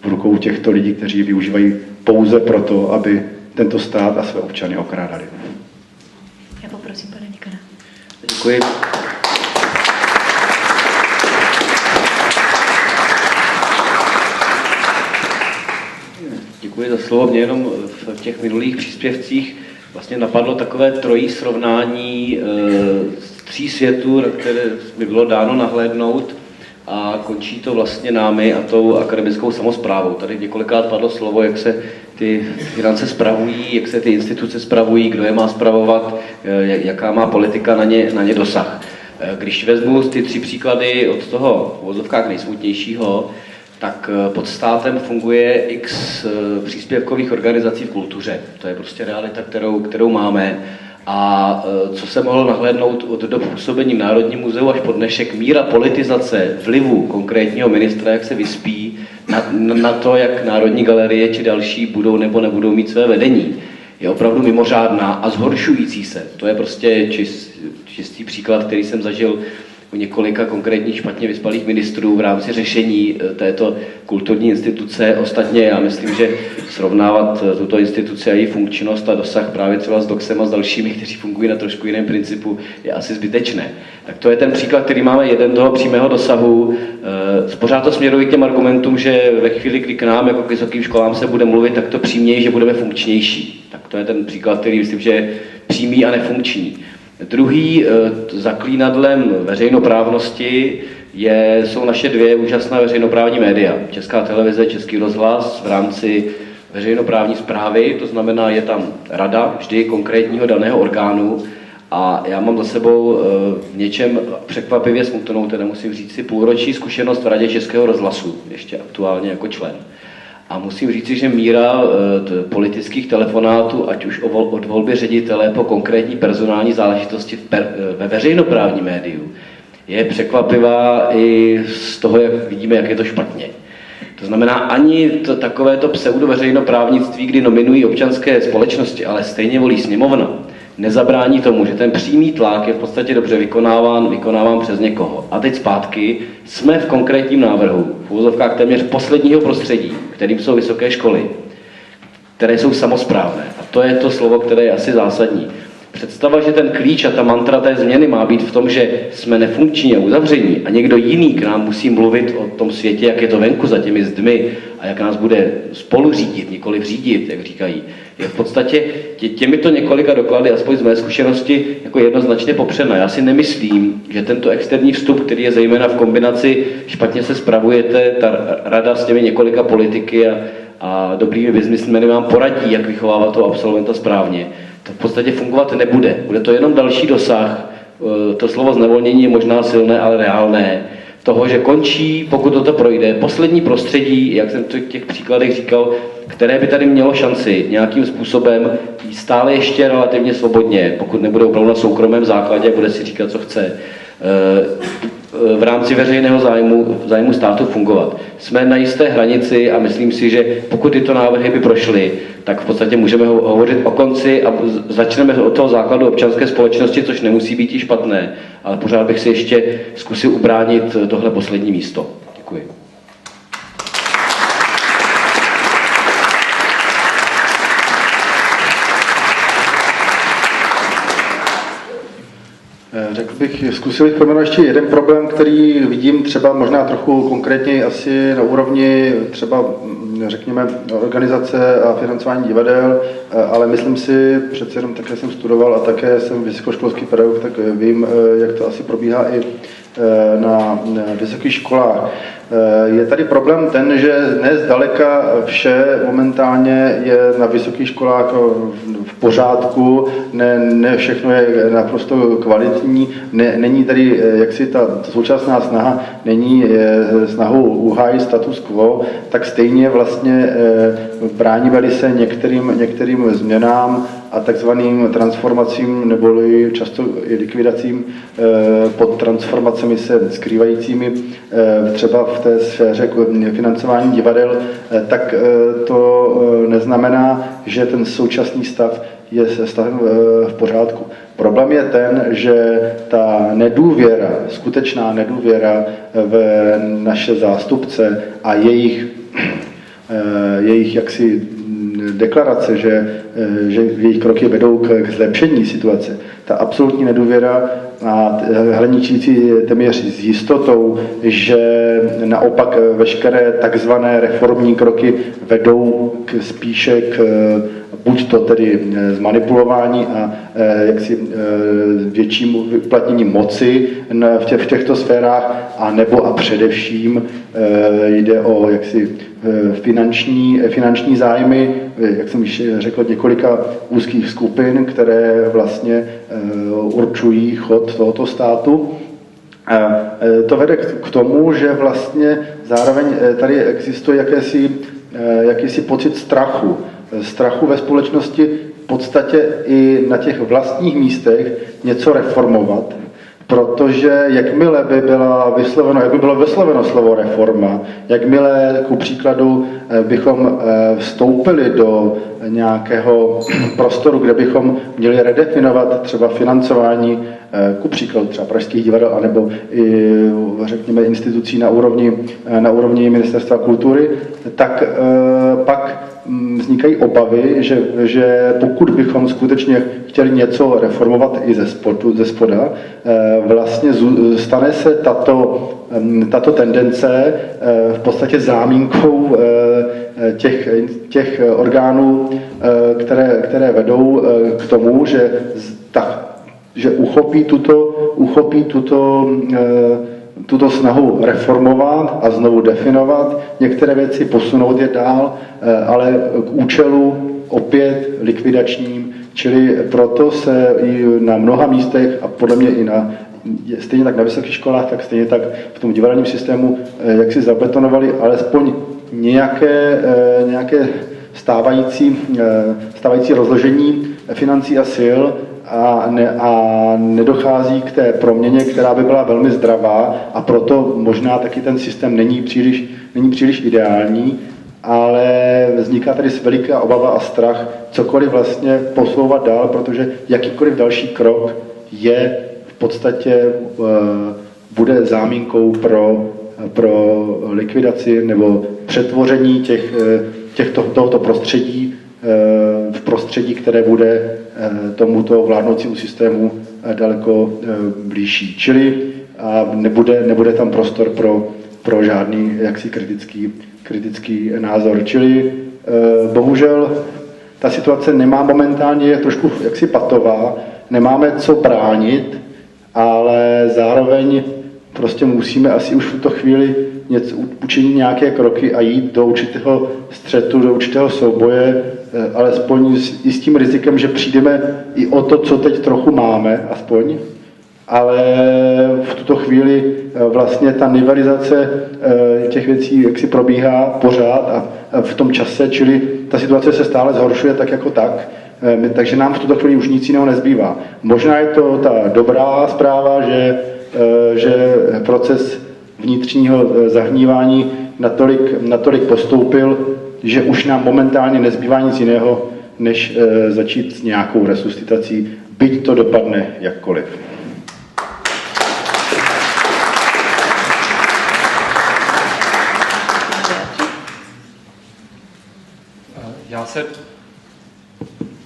rukou těchto lidí, kteří využívají pouze proto, aby tento stát a své občany okrádali. Já poprosím pana děkana. Děkuji. Děkuji za slovo. Mě jenom v těch minulých příspěvcích vlastně napadlo takové trojí srovnání tří světů, které by bylo dáno nahlédnout. a končí to vlastně námi a tou akademickou samosprávou. Tady několikrát padlo slovo, jak se ty finance spravují, jak se ty instituce spravují, kdo je má spravovat, jaká má politika na ně dosah. Když vezmu ty 3 příklady od toho v uvozovkách nejsmutnějšího, tak pod státem funguje x příspěvkových organizací v kultuře. To je prostě realita, kterou máme. A co se mohlo nahlédnout od dob působení v Národním muzeu až po dnešek, míra politizace vlivu konkrétního ministra, jak se vyspí na to, jak Národní galerie či další budou nebo nebudou mít své vedení, je opravdu mimořádná a zhoršující se. To je prostě čistý příklad, který jsem zažil u několika konkrétních špatně vyspalých ministrů v rámci řešení této kulturní instituce. Ostatně já myslím, že srovnávat tuto instituci a její funkčnost a dosah právě třeba s DOXem a s dalšími, kteří fungují na trošku jiném principu, je asi zbytečné. Tak to je ten příklad, který máme jeden toho přímého dosahu. Pořád to směruje k těm argumentům, že ve chvíli, kdy k nám jako k vysokým školám se bude mluvit, tak to příměji, že budeme funkčnější. Tak to je ten příklad, který myslím, že je přímý a nefunkční. Druhý zaklínadlem veřejnoprávnosti jsou naše 2 úžasná veřejnoprávní média. Česká televize, Český rozhlas v rámci veřejnoprávní správy, to znamená, je tam rada vždy konkrétního daného orgánu a já mám za sebou v něčem překvapivě smutnou, teda musím říct si, půlroční zkušenost v radě Českého rozhlasu, ještě aktuálně jako člen. A musím říci, že míra politických telefonátů, ať už od volby ředitele po konkrétní personální záležitosti ve veřejnoprávním médiu, je překvapivá i z toho, jak vidíme, jak je to špatně. To znamená, ani takovéto pseudoveřejnoprávnictví, kdy nominují občanské společnosti, ale stejně volí sněmovna, nezabrání tomu, že ten přímý tlak je v podstatě dobře vykonáván přes někoho. A teď zpátky jsme v konkrétním návrhu, v uvozovkách téměř posledního prostředí, kterým jsou vysoké školy, které jsou samosprávné. A to je to slovo, které je asi zásadní. Představa, že ten klíč a ta mantra té změny má být v tom, že jsme nefunkční a uzavření a někdo jiný k nám musí mluvit o tom světě, jak je to venku za těmi zdmi a jak nás bude spolu řídit, nikoli řídit, jak říkají, je v podstatě těmito několika doklady, aspoň z mé zkušenosti, jako jednoznačně popřena. Já si nemyslím, že tento externí vstup, který je zejména v kombinaci špatně se spravujete, ta rada s těmi několika politiky a dobrými biznismeny vám poradí, jak vychovávat toho absolventa správně, to v podstatě fungovat nebude. Bude to jenom další dosah, to slovo znevolnění je možná silné, ale reálné, toho, že končí, pokud toto projde, poslední prostředí, jak jsem to v těch příkladech říkal, které by tady mělo šanci nějakým způsobem stále ještě relativně svobodně, pokud nebude opravdu na soukromém základě, bude si říkat, co chce, v rámci veřejného zájmu státu fungovat. Jsme na jisté hranici a myslím si, že pokud tyto návrhy by prošly, tak v podstatě můžeme hovořit o konci a začneme od toho základu občanské společnosti, což nemusí být i špatné, ale pořád bych si ještě zkusil ubránit tohle poslední místo. Děkuji. Řekl bych, zkusil bych pojmenovat ještě jeden problém, který vidím třeba možná trochu konkrétně asi na úrovni třeba, řekněme, organizace a financování divadel, ale myslím si, přece jenom také jsem studoval a také jsem vysokoškolský pedagog, tak vím, jak to asi probíhá i na vysokých školách. Je tady problém ten, že ne zdaleka vše momentálně je na vysokých školách v pořádku, ne všechno je naprosto kvalitní, není tady jaksi ta současná snaha, není snahou uhájit status quo, tak stejně vlastně bráníme-li se některým změnám a takzvaným transformacím neboli často i likvidacím pod transformacemi se skrývajícími třeba v té sféře financování divadel, tak to neznamená, že ten současný stav je stavem v pořádku. Problém je ten, že ta nedůvěra, skutečná nedůvěra v naše zástupce a jejich jaksi deklarace, že jejich kroky vedou k zlepšení situace. Ta absolutní nedůvěra a hraničící téměř s jistotou, že naopak veškeré takzvané reformní kroky vedou spíše k buď to tedy zmanipulování a jaksi větším uplatněním moci v těchto sférách, a nebo a především jde o jaksi finanční zájmy, jak jsem již řekl, několika úzkých skupin, které vlastně určují chod tohoto státu. To vede k tomu, že vlastně zároveň tady existuje jakýsi pocit strachu ve společnosti, v podstatě i na těch vlastních místech něco reformovat, protože jakmile by bylo vysloveno slovo reforma, jakmile ku příkladu bychom vstoupili do nějakého prostoru, kde bychom měli redefinovat třeba financování, ku příkladu třeba pražských divadel, anebo i, řekněme, institucí na úrovni Ministerstva kultury, tak pak vznikají obavy, že pokud bychom skutečně chtěli něco reformovat i ze spoda, vlastně stane se tato tendence v podstatě záminkou těch orgánů, které vedou k tomu, že uchopí tuto snahu reformovat a znovu definovat, některé věci posunout je dál, ale k účelu opět likvidačním, čili proto se i na mnoha místech a podle mě i stejně tak na vysokých školách, tak stejně tak v tom divadelním systému, jak si zabetonovali alespoň nějaké stávající rozložení financí a sil, a nedochází k té proměně, která by byla velmi zdravá, a proto možná taky ten systém není příliš ideální, ale vzniká tady veliká obava a strach cokoliv vlastně posouvat dál, protože jakýkoliv další krok je v podstatě bude záminkou pro likvidaci nebo přetvoření tohoto prostředí v prostředí, které bude tomuto vládnoucímu systému daleko blížší. Čili nebude tam prostor pro žádný jaksi kritický názor. Čili bohužel ta situace je trošku jaksi patová, nemáme co bránit, ale zároveň prostě musíme asi už v tuto chvíli učinit nějaké kroky a jít do určitého střetu, do určitého souboje, alespoň i s tím rizikem, že přijdeme i o to, co teď trochu máme, aspoň, ale v tuto chvíli vlastně ta nivelizace těch věcí jaksi probíhá pořád a v tom čase, čili ta situace se stále zhoršuje tak jako tak, takže nám v tuto chvíli už nic jiného nezbývá. Možná je to ta dobrá zpráva, že proces vnitřního zahnívání natolik postoupil, že už nám momentálně nezbývá nic jiného, než začít s nějakou resuscitací, byť to dopadne jakkoliv.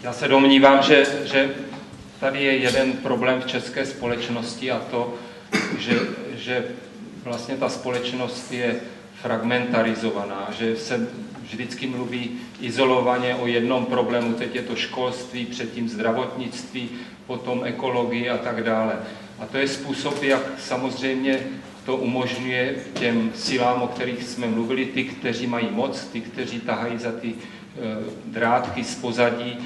Já se domnívám, že tady je jeden problém v české společnosti, a to, že vlastně ta společnost je fragmentarizovaná, že se vždycky mluví izolovaně o jednom problému, teď je to školství, předtím zdravotnictví, potom ekologii a tak dále. A to je způsob, jak samozřejmě to umožňuje těm silám, o kterých jsme mluvili, ty, kteří mají moc, ty, kteří tahají za ty drátky z pozadí,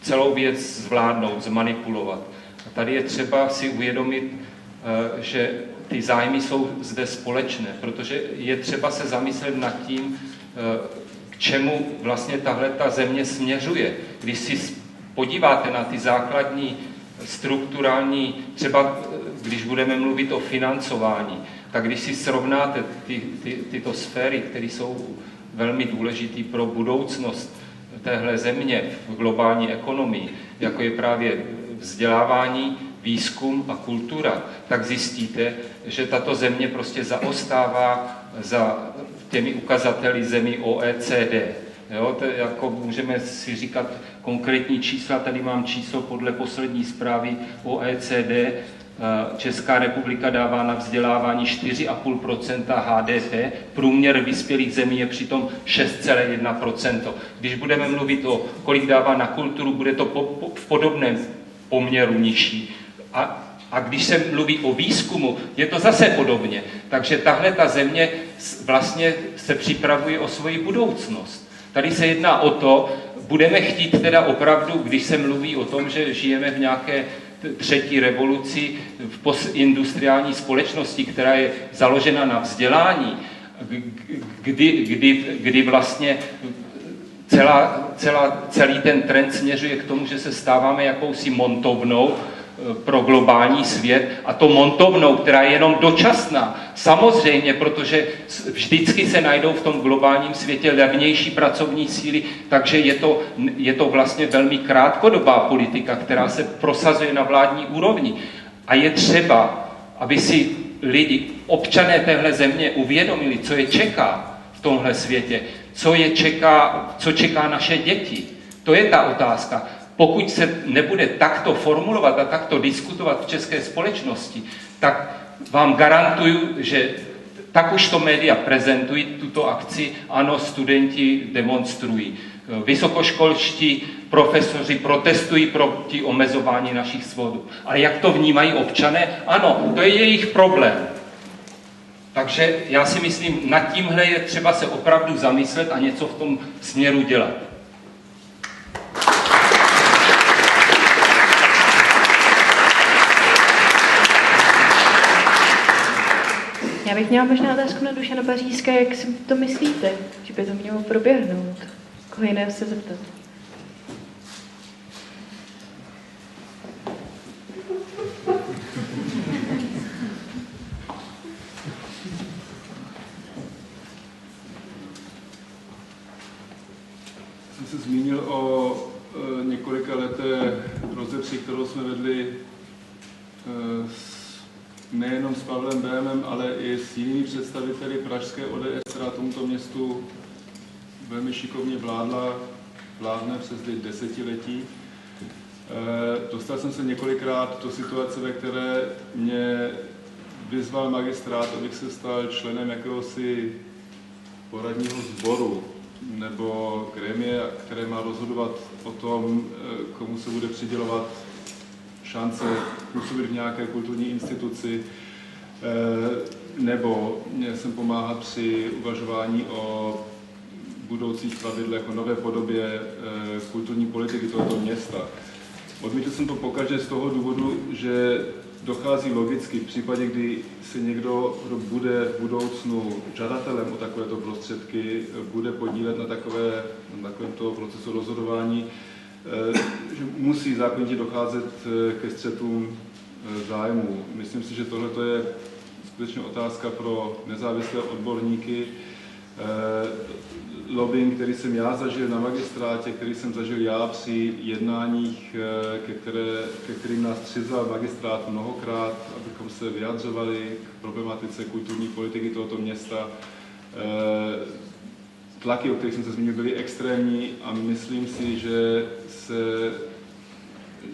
celou věc zvládnout, zmanipulovat. A tady je třeba si uvědomit, že ty zájmy jsou zde společné, protože je třeba se zamyslet nad tím, k čemu vlastně tahle ta země směřuje. Když si podíváte na ty základní strukturální, třeba když budeme mluvit o financování, tak když si srovnáte tyto sféry, které jsou velmi důležité pro budoucnost téhle země v globální ekonomii, jako je právě vzdělávání, výzkum a kultura, tak zjistíte, že tato země prostě zaostává za těmi ukazateli zemí OECD. Jo, to jako můžeme si říkat konkrétní čísla, tady mám číslo podle poslední zprávy OECD, Česká republika dává na vzdělávání 4,5% HDP, průměr vyspělých zemí je přitom 6,1%. Když budeme mluvit o kolik dává na kulturu, bude to v podobném poměru nižší. A když se mluví o výzkumu, je to zase podobně. Takže tahle ta země vlastně se připravuje o svoji budoucnost. Tady se jedná o to, budeme chtít teda opravdu, když se mluví o tom, že žijeme v nějaké třetí revoluci v postindustriální společnosti, která je založena na vzdělání, kdy vlastně celý ten trend směřuje k tomu, že se stáváme jakousi montovnou pro globální svět, a to montovnou, která je jenom dočasná. Samozřejmě, protože vždycky se najdou v tom globálním světě levnější pracovní síly, takže je to vlastně velmi krátkodobá politika, která se prosazuje na vládní úrovni. A je třeba, aby si lidi, občané téhle země uvědomili, co je čeká v tomhle světě, co čeká naše děti. To je ta otázka. Pokud se nebude takto formulovat a takto diskutovat v české společnosti, tak vám garantuju, že tak už to média prezentují tuto akci, ano, studenti demonstrují. Vysokoškolští profesoři protestují proti omezování našich svobod. Ale jak to vnímají občané? Ano, to je jejich problém. Takže já si myslím, nad tímhle je třeba se opravdu zamyslet a něco v tom směru dělat. Já bych měla možná otázku na Dušana Pařízka, jak si to myslíte, že by to mělo proběhnout? Koho jiného se zeptat? Jsem se zmínil o několika leté rozepři, kterou jsme vedli nejenom s Pavlem Bémem, ale i s jinými představiteli pražské ODS, která tomuto městu velmi šikovně vládne přes desetiletí. Dostal jsem se několikrát do situace, ve které mě vyzval magistrát, abych se stal členem jakéhosi poradního sboru nebo grémie, které má rozhodovat o tom, komu se bude přidělovat šance působit v nějaké kulturní instituci, nebo měl jsem pomáhat při uvažování o budoucích pravidlech, o nové podobě kulturní politiky tohoto města. Odmítl jsem to pokaždé z toho důvodu, že dochází logicky v případě, kdy se někdo, kdo bude v budoucnu žadatelem o takovéto prostředky, bude podílet na takovémto procesu rozhodování, že musí zákonitě docházet ke střetům zájmů. Myslím si, že tohle je skutečně otázka pro nezávislé odborníky. Lobbying, který jsem já zažil na magistrátě, který jsem zažil já při jednáních, ke kterým nás přizval magistrát mnohokrát, abychom se vyjadřovali k problematice kulturní politiky tohoto města. Tlaky, o kterých jsem se zmínil, byly extrémní a myslím si, že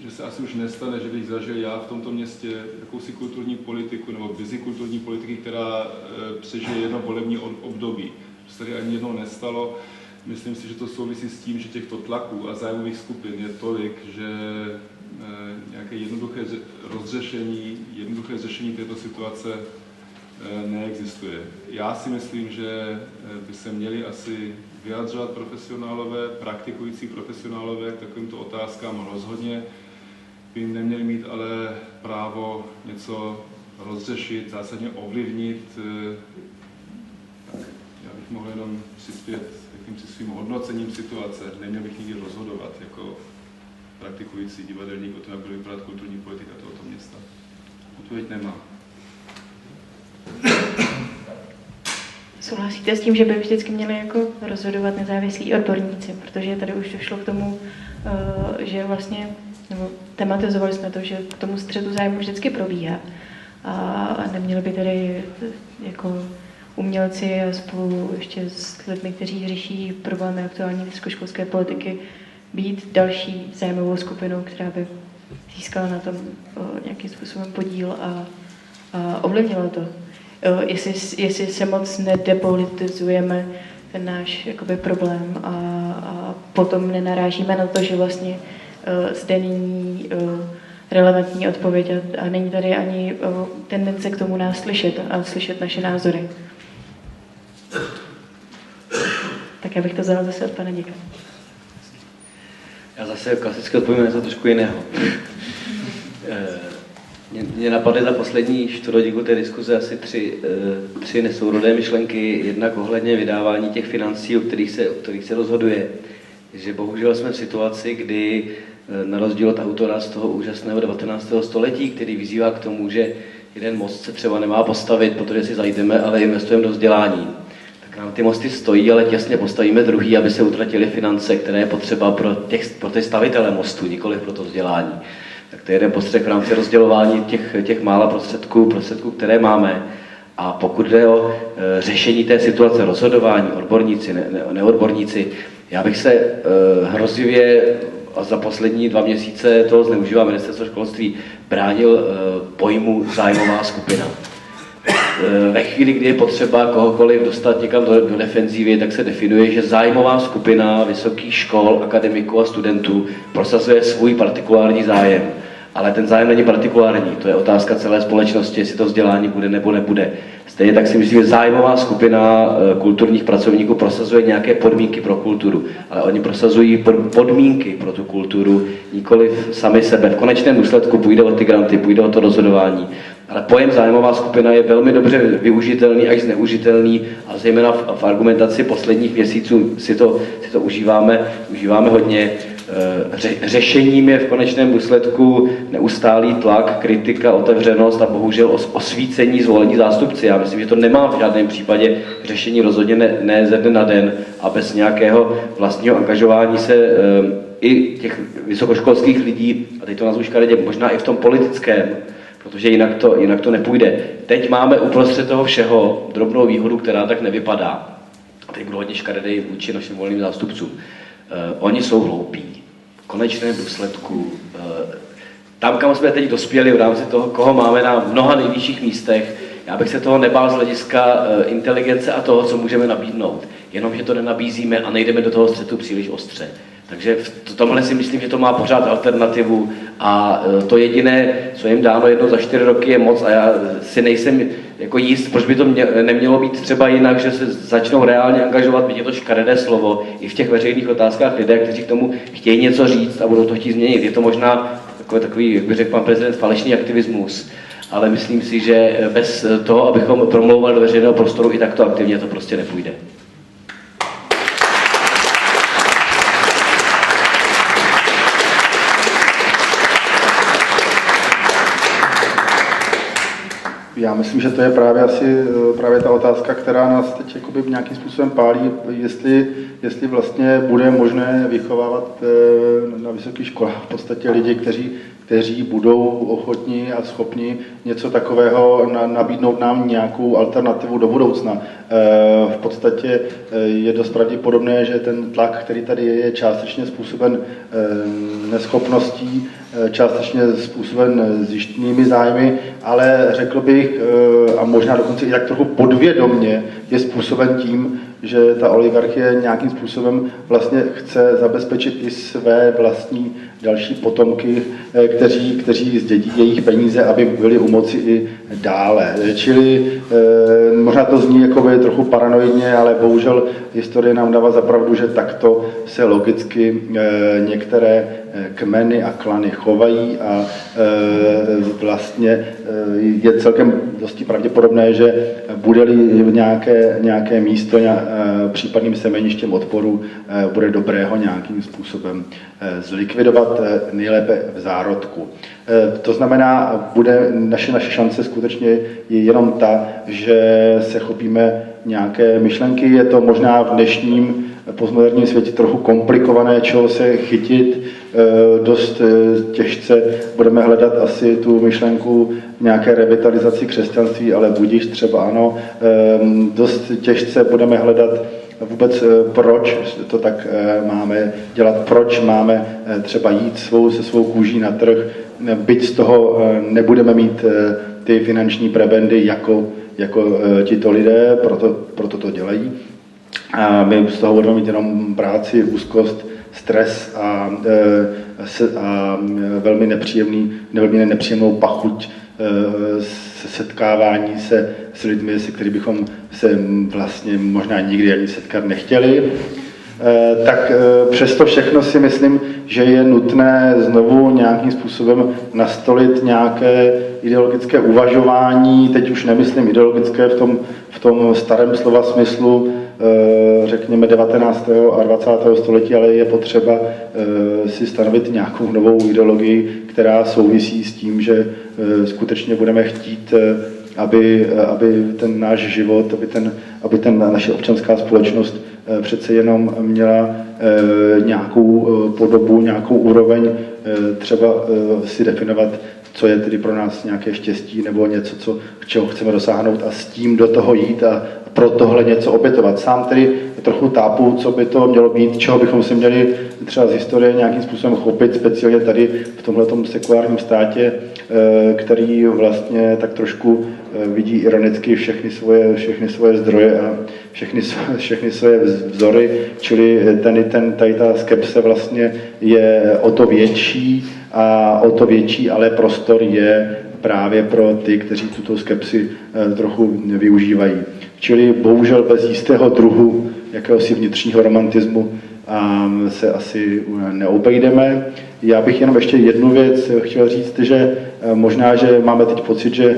se asi už nestane, že bych zažil já v tomto městě jakousi kulturní politiku nebo vizi kulturní politiky, která přežije jedno volební období. To se tady ani jednou nestalo. Myslím si, že to souvisí s tím, že těchto tlaků a zájmových skupin je tolik, že nějaké jednoduché řešení této situace neexistuje. Já si myslím, že by se měli asi vyjadřovat profesionálové, praktikující profesionálové k takovýmto otázkám. Rozhodně by jim neměli mít ale právo něco rozřešit, zásadně ovlivnit. Tak já bych mohl jenom přispět jakýmsi svým hodnocením situace. Neměl bych nikdy rozhodovat jako praktikující divadelník o tom, jak bude vypadat kulturní politika tohoto města. Odpověď nemám. Souhlasíte s tím, že by vždycky měli jako rozhodovat nezávislí odborníci, protože tady už došlo k tomu, že vlastně, nebo tematizovali jsme to, že k tomu střetu zájmu vždycky probíhá a neměli by tady jako umělci a spolu ještě s lidmi, kteří řeší problémy aktuální vysokoškolské politiky, být další zájmovou skupinou, která by získala na tom nějakým způsobem podíl a ovlivnilo to. Jestli se moc nedepolitizujeme ten náš jakoby problém a potom nenarážíme na to, že vlastně zde není relevantní odpověď a není tady ani tendence k tomu nás slyšet a slyšet naše názory. Tak já bych to vzala zase od pana Díka. Já zase klasicky odpovím něco trošku jiného. Mě napadly za poslední čtvrthodinku té diskuze asi tři nesourodé myšlenky. Jednak ohledně vydávání těch financí, o kterých se rozhoduje. Že bohužel jsme v situaci, kdy na rozdíl od autora z toho úžasného 19. století, který vyzývá k tomu, že jeden most se třeba nemá postavit, protože si zajdeme, ale investujeme do vzdělání. Tak nám ty mosty stojí, ale těsně postavíme druhý, aby se utratily finance, které je potřeba pro ty stavitele mostu, nikoliv pro to vzdělání. Tak to je jeden postřeh v rámci rozdělování těch mála prostředků, které máme. A pokud jde o řešení té situace, rozhodování, odborníci, neodborníci, já bych se hrozivě a za poslední 2 měsíce toho zneužívá ministerstvo školství, bránil pojmu zájmová skupina. Ve chvíli, kdy je potřeba kohokoliv dostat někam do defenzívy, tak se definuje, že zájmová skupina vysokých škol, akademiků a studentů prosazuje svůj partikulární zájem. Ale ten zájem není partikulární, to je otázka celé společnosti, jestli to vzdělání bude nebo nebude. Stejně tak si myslím, že zájmová skupina kulturních pracovníků prosazuje nějaké podmínky pro kulturu, ale oni prosazují podmínky pro tu kulturu, nikoliv sami sebe. V konečném důsledku půjde o ty granty, půjde o to rozhodování. Ale pojem zájmová skupina je velmi dobře využitelný až zneužitelný a zejména v argumentaci posledních měsíců si to užíváme hodně. Řešením je v konečném důsledku neustálý tlak, kritika, otevřenost a bohužel osvícení zvolení zástupci. Já myslím, že to nemá v žádném případě řešení rozhodně ne ze dne na den a bez nějakého vlastního angažování se i těch vysokoškolských lidí, a teď to nazvu škaredě, možná i v tom politickém, protože jinak to nepůjde. Teď máme uprostřed toho všeho drobnou výhodu, která tak nevypadá. Teď budu hodně škaredej vůči našim voleným zástupcům. Oni jsou hloupí. V konečném důsledku tam, kam jsme teď dospěli v rámci toho, koho máme na mnoha nejvyšších místech, já bych se toho nebál z hlediska inteligence a toho, co můžeme nabídnout. Jenomže to nenabízíme a nejdeme do toho střetu příliš ostře. Takže v tomhle si myslím, že to má pořád alternativu a to jediné, co jim dáno jednou za 4 roky je moc a já si nejsem jako jist, proč by to nemělo být třeba jinak, že se začnou reálně angažovat, byť je to škaredé slovo, i v těch veřejných otázkách lidé, kteří k tomu chtějí něco říct a budou to chtít změnit. Je to možná takový, jak by řekl pan prezident, falešný aktivismus, ale myslím si, že bez toho, abychom promlouvali do veřejného prostoru, i takto aktivně to prostě nepůjde. Já myslím, že to je právě ta otázka, která nás teď jakoby nějakým způsobem pálí, jestli vlastně bude možné vychovávat na vysokých školách v podstatě lidi, kteří budou ochotní a schopni něco takového nabídnout nám nějakou alternativu do budoucna. V podstatě je dost pravděpodobné, že ten tlak, který tady je částečně způsoben neschopností, částečně způsoben zjištnými zájmy, ale řekl bych, a možná dokonce i tak trochu podvědomně, je způsoben tím, že ta oligarchie nějakým způsobem vlastně chce zabezpečit i své vlastní další potomky, kteří zdědí jejich peníze, aby byli u moci i dále. Čili možná to zní jako trochu paranoidně, ale bohužel historie nám dává za pravdu, že takto se logicky některé kmeny a klany chovají a vlastně je celkem dosti pravděpodobné, že bude-li nějaké místo případným semeništěm odporu, bude dobré ho nějakým způsobem zlikvidovat, nejlépe v zárodku. To znamená, bude naše šance skutečně je jenom ta, že se chopíme nějaké myšlenky. Je to možná v dnešním postmoderním světě trochu komplikované, čeho se chytit. Dost těžce budeme hledat asi tu myšlenku nějaké revitalizaci křesťanství, ale budiž třeba ano. Dost těžce budeme hledat vůbec proč to tak máme dělat, proč máme třeba jít se svou kůží na trh, byť z toho nebudeme mít ty finanční prebendy jako tito lidé, proto to dělají. A my z toho budeme mít jenom práci, úzkost, stres a velmi nepříjemnou pachuť setkávání se s lidmi, se kterými bychom se vlastně možná nikdy ani setkat nechtěli. Tak přesto všechno si myslím, že je nutné znovu nějakým způsobem nastolit nějaké ideologické uvažování, teď už nemyslím ideologické v tom starém slova smyslu, řekněme 19. a 20. století, ale je potřeba si stanovit nějakou novou ideologii, která souvisí s tím, že skutečně budeme chtít, aby ten náš život, aby naše občanská společnost přece jenom měla nějakou podobu, nějakou úroveň, třeba si definovat, co je tedy pro nás nějaké štěstí nebo něco, čeho chceme dosáhnout a s tím do toho jít a pro tohle něco obětovat. Sám tedy trochu tápu, co by to mělo být, čeho bychom si měli třeba z historie nějakým způsobem chopit, speciálně tady v tomhletom sekulárním státě, který vlastně tak trošku vidí ironicky všechny svoje zdroje a všechny svoje vzory, čili tady ta skepse vlastně je o to větší, ale prostor je právě pro ty, kteří tuto skepsi trochu využívají. Čili bohužel bez jistého druhu jakéhosi vnitřního romantismu se asi neobejdeme. Já bych jenom ještě jednu věc chtěl říct, že možná, že máme teď pocit, že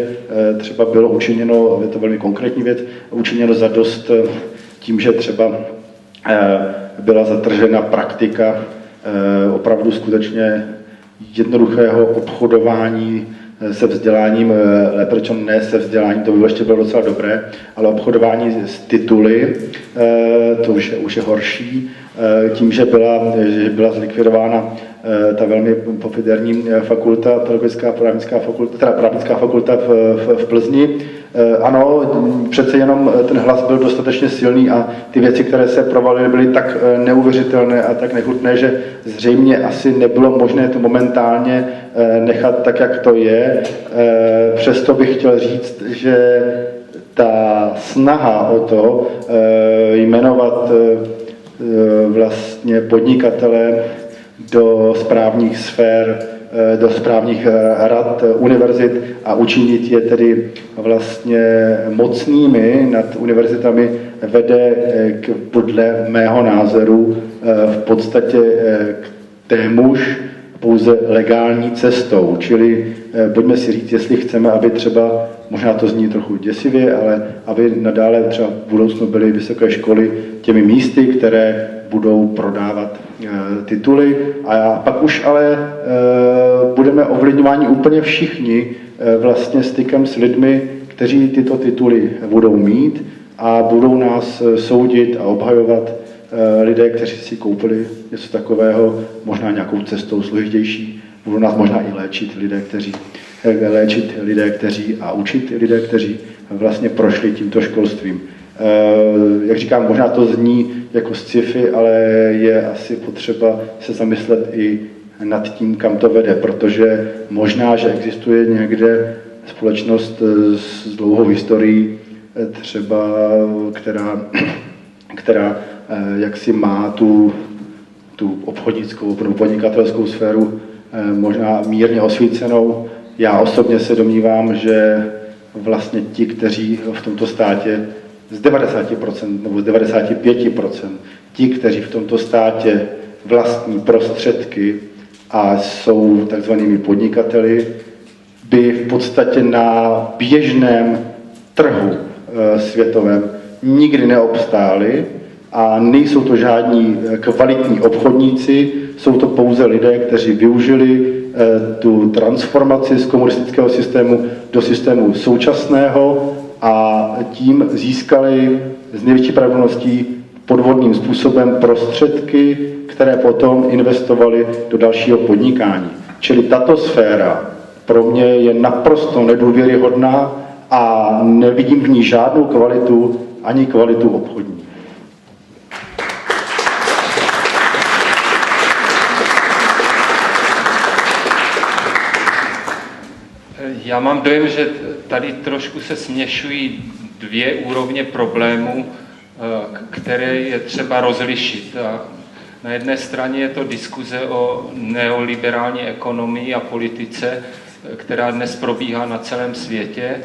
třeba bylo učiněno, je to velmi konkrétní věc, učiněno zadost tím, že třeba byla zatržena praktika opravdu skutečně jednoduchého obchodování se vzděláním, lépe ne se vzděláním, to by ještě bylo docela dobré, ale obchodování s tituly, to už je horší, tím, že byla zlikvidována ta velmi pofidérní fakulta, právnická fakulta v Plzni. Ano, přece jenom ten hlas byl dostatečně silný a ty věci, které se provalily, byly tak neuvěřitelné a tak nechutné, že zřejmě asi nebylo možné to momentálně nechat tak, jak to je. Přesto bych chtěl říct, že ta snaha o to jmenovat vlastně podnikatele do správních sfér, do správních rad univerzit a učinit je tedy vlastně mocnými nad univerzitami vede podle mého názoru v podstatě k témuž pouze legální cestou. Čili pojďme si říct, jestli chceme, aby třeba, možná to zní trochu děsivě, ale aby nadále třeba v budoucnu byly vysoké školy těmi místy, které budou prodávat tituly a pak už ale budeme ovlivňováni úplně všichni vlastně stykem s lidmi, kteří tyto tituly budou mít a budou nás soudit a obhajovat lidé, kteří si koupili něco takového, možná nějakou cestou složitější, budou nás možná i léčit lidé, kteří a učit lidé, kteří vlastně prošli tímto školstvím. Jak říkám, možná to zní jako sci-fi, ale je asi potřeba se zamyslet i nad tím, kam to vede, protože možná, že existuje někde společnost s dlouhou historií, třeba, která jaksi má tu obchodnickou, podnikatelskou sféru možná mírně osvícenou. Já osobně se domnívám, že vlastně ti, kteří v tomto státě z 90% nebo z 95%, ti, kteří v tomto státě vlastní prostředky a jsou takzvanými podnikateli, by v podstatě na běžném trhu světovém nikdy neobstáli a nejsou to žádní kvalitní obchodníci, jsou to pouze lidé, kteří využili tu transformaci z komunistického systému do systému současného a tím získali z největší pravděpodobností podvodným způsobem prostředky, které potom investovali do dalšího podnikání. Čili tato sféra pro mě je naprosto nedůvěryhodná a nevidím v ní žádnou kvalitu, ani kvalitu obchodní. Já mám dojem, že tady trošku se směšují dvě úrovně problémů, které je třeba rozlišit. A na jedné straně je to diskuze o neoliberální ekonomii a politice, která dnes probíhá na celém světě.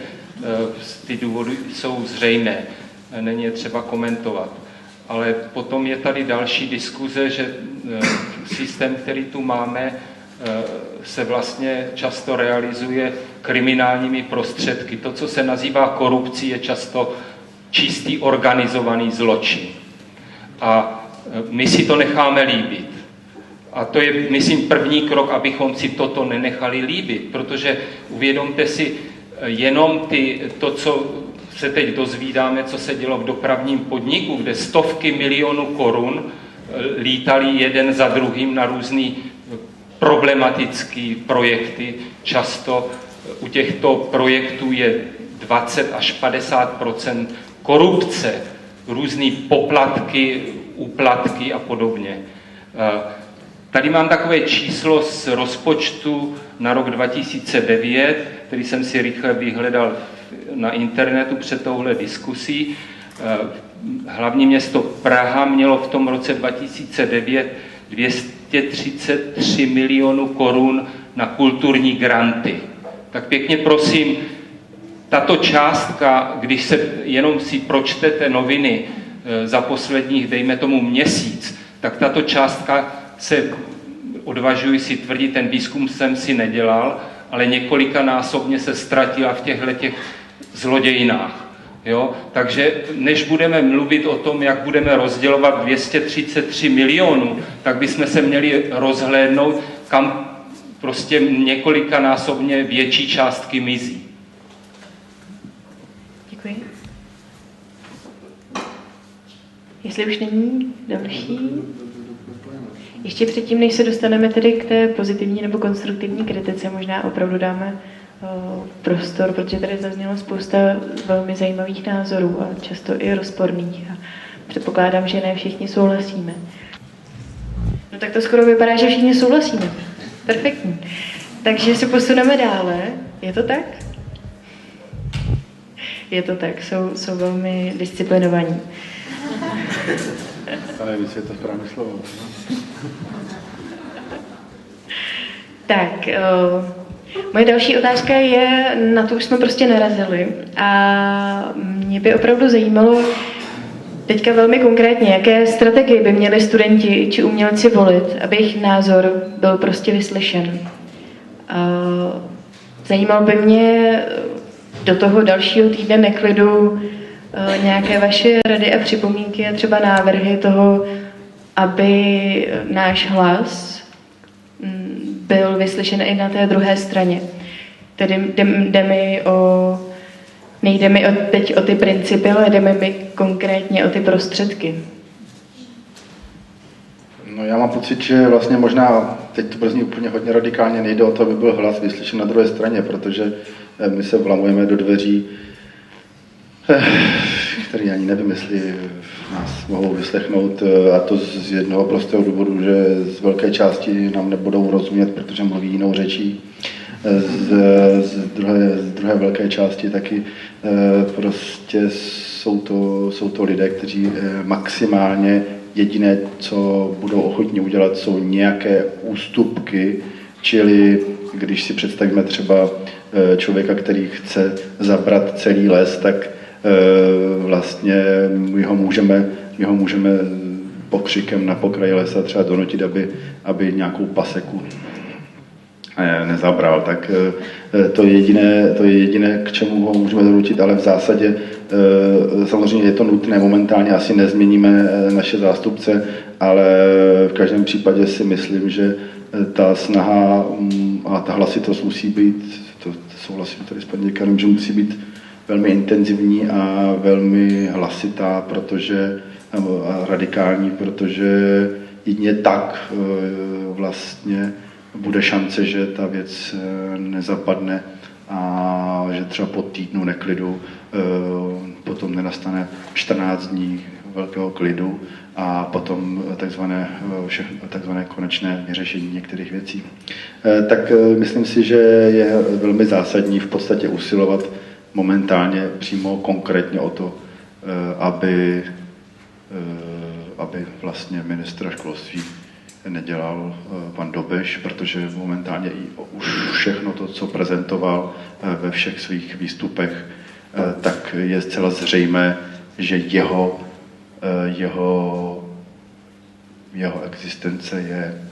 Ty důvody jsou zřejmé, není je třeba komentovat. Ale potom je tady další diskuze, že systém, který tu máme, se vlastně často realizuje kriminálními prostředky. To, co se nazývá korupcí, je často čistý organizovaný zločin. A my si to necháme líbit. A to je, myslím, první krok, abychom si toto nenechali líbit, protože uvědomte si, jenom to, co se teď dozvídáme, co se dělo v dopravním podniku, kde stovky milionů korun lítali jeden za druhým na různý problematický projekty. Často u těchto projektů je 20 až 50% korupce, různý poplatky, úplatky a podobně. Tady mám takové číslo z rozpočtu na rok 2009, který jsem si rychle vyhledal na internetu před touhle diskusí. Hlavní město Praha mělo v tom roce 2009 233 milionů korun na kulturní granty. Tak pěkně prosím, tato částka, když se jenom si pročtete noviny za posledních, dejme tomu měsíc, tak tato částka se, odvažuji si tvrdit, ten výzkum jsem si nedělal, ale několikanásobně se ztratila v těchto zlodějinách. Jo? Takže než budeme mluvit o tom, jak budeme rozdělovat 233 milionů, tak bychom se měli rozhlédnout, kam prostě několikanásobně větší částky mizí. Děkuji. Jestli už není další? Ještě předtím, než se dostaneme tedy k té pozitivní nebo konstruktivní kritice, možná opravdu dáme prostor, protože tady zaznělo spousta velmi zajímavých názorů a často i rozporných. A předpokládám, že ne všichni souhlasíme. No tak to skoro vypadá, že všichni souhlasíme. Perfektní. Takže se posuneme dále. Je to tak? Je to tak, jsou velmi disciplinovaní. Ale nevím, jestli je to správné slovo. Tak, moje další otázka je, na to už jsme prostě narazili a mě by opravdu zajímalo teďka velmi konkrétně, jaké strategie by měli studenti či umělci volit, aby jejich názor byl prostě vyslyšen. Zajímalo by mě do toho dalšího týdne neklidu nějaké vaše rady a připomínky a třeba návrhy toho, aby náš hlas byl vyslyšen i na té druhé straně. Tedy nejde mi teď o ty principy, ale jde mi konkrétně o ty prostředky. No já mám pocit, že vlastně možná, teď to zní úplně hodně radikálně, nejde o to, aby byl hlas vyslyšen na druhé straně, protože my se vlamujeme do dveří, který ani nevím, jestli nás mohou vyslechnout, a to z jednoho prostého důvodu, že z velké části nám nebudou rozumět, protože mluví jinou řečí. Z druhé velké části taky prostě jsou to lidé, kteří maximálně jediné, co budou ochotní udělat, jsou nějaké ústupky, čili když si představíme třeba člověka, který chce zabrat celý les, tak vlastně my ho můžeme pokřikem na pokraji lesa třeba donutit, aby nějakou paseku nezabral. Tak to je jediné, k čemu ho můžeme donutit, ale v zásadě samozřejmě je to nutné, momentálně asi nezměníme naše zástupce, ale v každém případě si myslím, že ta snaha a ta hlasitost musí být, to souhlasím tady s paní děkanem, že musí být velmi intenzivní a velmi hlasitá, a radikální, protože jedině tak vlastně bude šance, že ta věc nezapadne a že třeba po týdnu neklidu potom nenastane 14 dní velkého klidu a potom takzvané konečné vyřešení některých věcí. Tak myslím si, že je velmi zásadní v podstatě usilovat momentálně přímo konkrétně o to, aby vlastně ministra školství nedělal pan Dobeš, protože momentálně i už všechno to, co prezentoval ve všech svých výstupech, tak je zcela zřejmé, že jeho existence je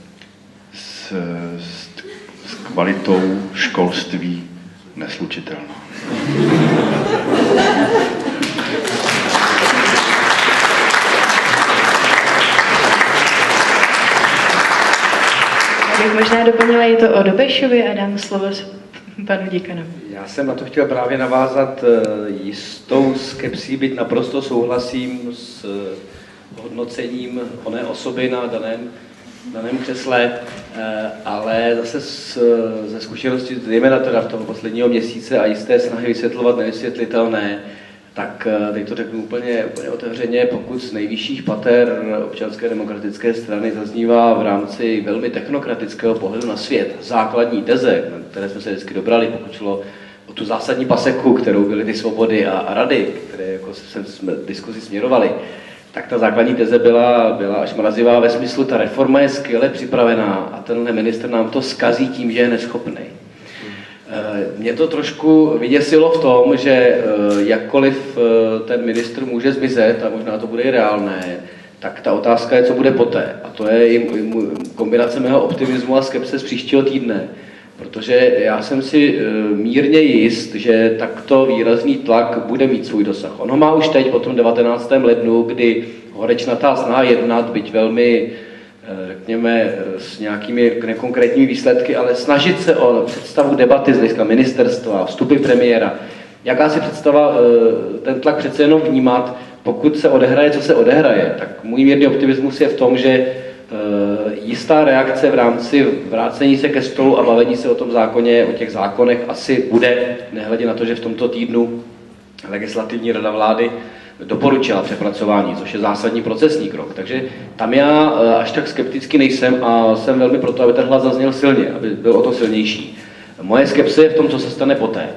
s kvalitou školství neslučitelná. Bych možná doplnila, je to o Dobešovi a dám slovo panu děkanovi. Já jsem na to chtěl právě navázat jistou skepsí, byť naprosto souhlasím s hodnocením oné osoby na daném křesle, ale zase ze zkušenosti, zejména teda v toho posledního měsíce a jisté snahy vysvětlovat nevysvětlitelné, tak teď to řeknu úplně otevřeně, pokud z nejvyšších pater Občanské demokratické strany zaznívá v rámci velmi technokratického pohledu na svět základní teze, na které jsme se vždycky dobrali, pokud šlo o tu zásadní paseku, kterou byly ty svobody a rady, které jako jsme diskuzi směrovali, tak ta základní teze byla až mrazivá ve smyslu, ta reforma je skvěle připravená a tenhle ministr nám to zkazí tím, že je neschopný. Mě to trošku vyděsilo v tom, že jakkoliv ten ministr může zmizet, a možná to bude i reálné, tak ta otázka je, co bude poté. A to je i kombinace mého optimismu a skepse z příštího týdne. Protože já jsem si mírně jist, že takto výrazný tlak bude mít svůj dosah. On ho má už teď po tom 19. lednu, kdy horečnatá snaha jednat, byť velmi, řekněme, s nějakými nekonkrétními výsledky, ale snažit se o představu debaty z hlediska ministerstva, vstupy premiéra. Jaká si představa ten tlak přece jenom vnímat, pokud se odehraje, co se odehraje, tak můj mírný optimismus je v tom, že jistá reakce v rámci vrácení se ke stolu a bavení se o tom zákoně, o těch zákonech asi bude, nehledě na to, že v tomto týdnu legislativní rada vlády doporučila přepracování, což je zásadní procesní krok. Takže tam já až tak skepticky nejsem a jsem velmi proto, aby ten hlas zazněl silně, aby byl o to silnější. Moje skepse je v tom, co se stane poté.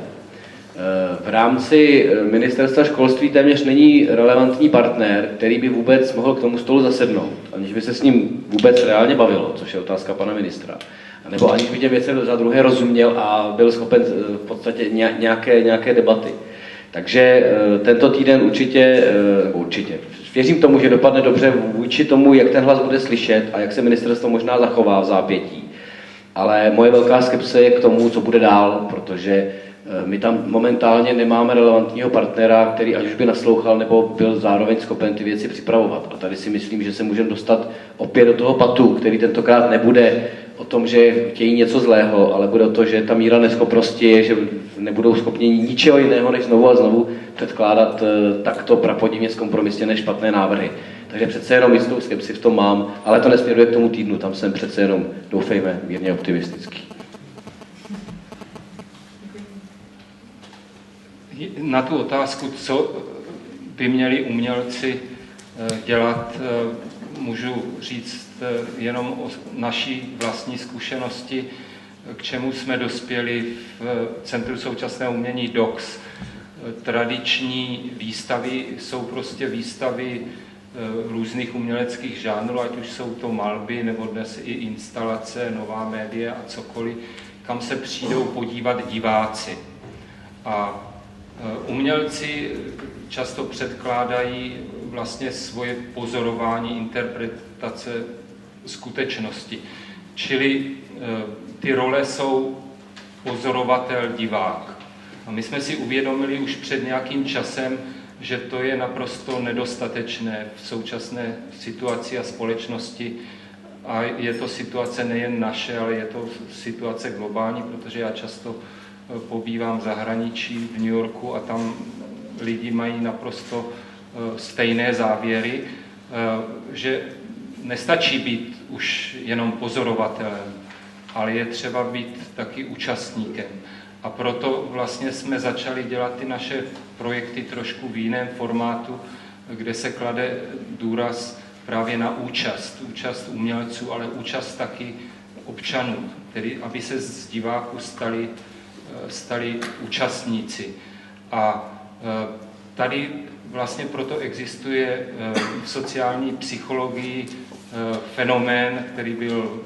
V rámci ministerstva školství téměř není relevantní partner, který by vůbec mohl k tomu stolu zasednout, aniž by se s ním vůbec reálně bavilo, což je otázka pana ministra. Nebo aniž by těm věcem za druhé rozuměl a byl schopen v podstatě nějaké debaty. Takže tento týden určitě, věřím tomu, že dopadne dobře vůči tomu, jak ten hlas bude slyšet a jak se ministerstvo možná zachová v zápětí. Ale moje velká skepse je k tomu, co bude dál, protože my tam momentálně nemáme relevantního partnera, který ať už by naslouchal nebo byl zároveň schopen ty věci připravovat. A tady si myslím, že se můžeme dostat opět do toho patu, který tentokrát nebude o tom, že chtějí něco zlého, ale bude o to, že ta míra neschopnosti je, že nebudou schopni ničeho jiného, než znovu a znovu předkládat takto prapodivně zkompromisněné špatné návrhy. Takže přece jenom jistou skepsi v tom mám, ale to nesměruje k tomu týdnu, tam jsem přece jenom, doufejme, mírně optimistický. Na tu otázku, co by měli umělci dělat, můžu říct jenom o naší vlastní zkušenosti, k čemu jsme dospěli v Centru současného umění DOX. Tradiční výstavy jsou prostě výstavy různých uměleckých žánrů, ať už jsou to malby, nebo dnes i instalace, nová média a cokoliv, kam se přijdou podívat diváci. A umělci často předkládají vlastně svoje pozorování, interpretace skutečnosti. Čili ty role jsou pozorovatel, divák. A my jsme si uvědomili už před nějakým časem, že to je naprosto nedostatečné v současné situaci a společnosti. A je to situace nejen naše, ale je to situace globální, protože já často pobývám v zahraničí, v New Yorku, a tam lidi mají naprosto stejné závěry, že nestačí být už jenom pozorovatelem, ale je třeba být taky účastníkem. A proto vlastně jsme začali dělat ty naše projekty trošku v jiném formátu, kde se klade důraz právě na účast umělců, ale účast taky občanů, tedy aby se z diváků stali účastníci. A tady vlastně proto existuje v sociální psychologii fenomén, který byl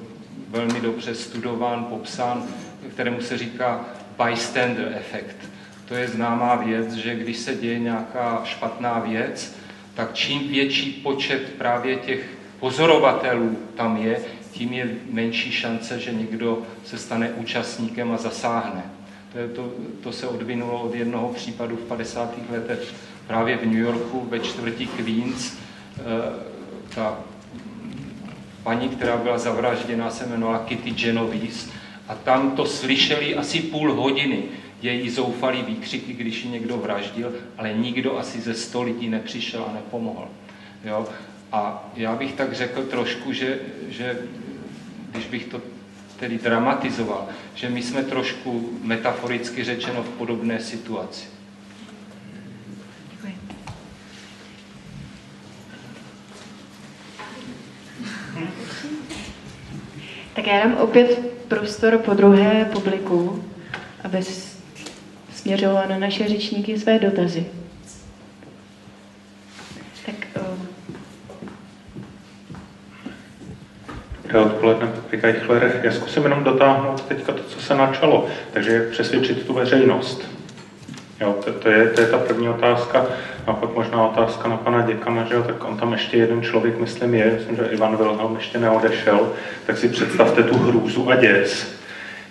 velmi dobře studován, popsán, kterému se říká bystander efekt. To je známá věc, že když se děje nějaká špatná věc, tak čím větší počet právě těch pozorovatelů tam je, tím je menší šance, že někdo se stane účastníkem a zasáhne. To se odvinulo od jednoho případu v 50. letech právě v New Yorku ve čtvrti Queens. Ta paní, která byla zavražděná, se jmenovala Kitty Genovese a tam to slyšeli asi půl hodiny, její zoufalý výkřiky, když ji někdo vraždil, ale nikdo asi ze 100 lidí nepřišel a nepomohl. Jo? A já bych tak řekl trošku, že když bych to tedy dramatizoval, že my jsme trošku metaforicky řečeno v podobné situaci. Děkuji. Tak já dám opět prostor po druhé publiku, aby směřovala na naše řečníky své dotazy. Tak Dobré odpoledne, Patrik Eichler. Já zkusím jenom dotáhnout teďka to, co se načalo. Takže jak přesvědčit tu veřejnost. Jo, to je ta první otázka. A pak možná otázka na pana děkana, že jo, tak on tam ještě jeden člověk, myslím, je. Myslím, že Ivan Wilhelm ještě neodešel. Tak si představte tu hrůzu a děs,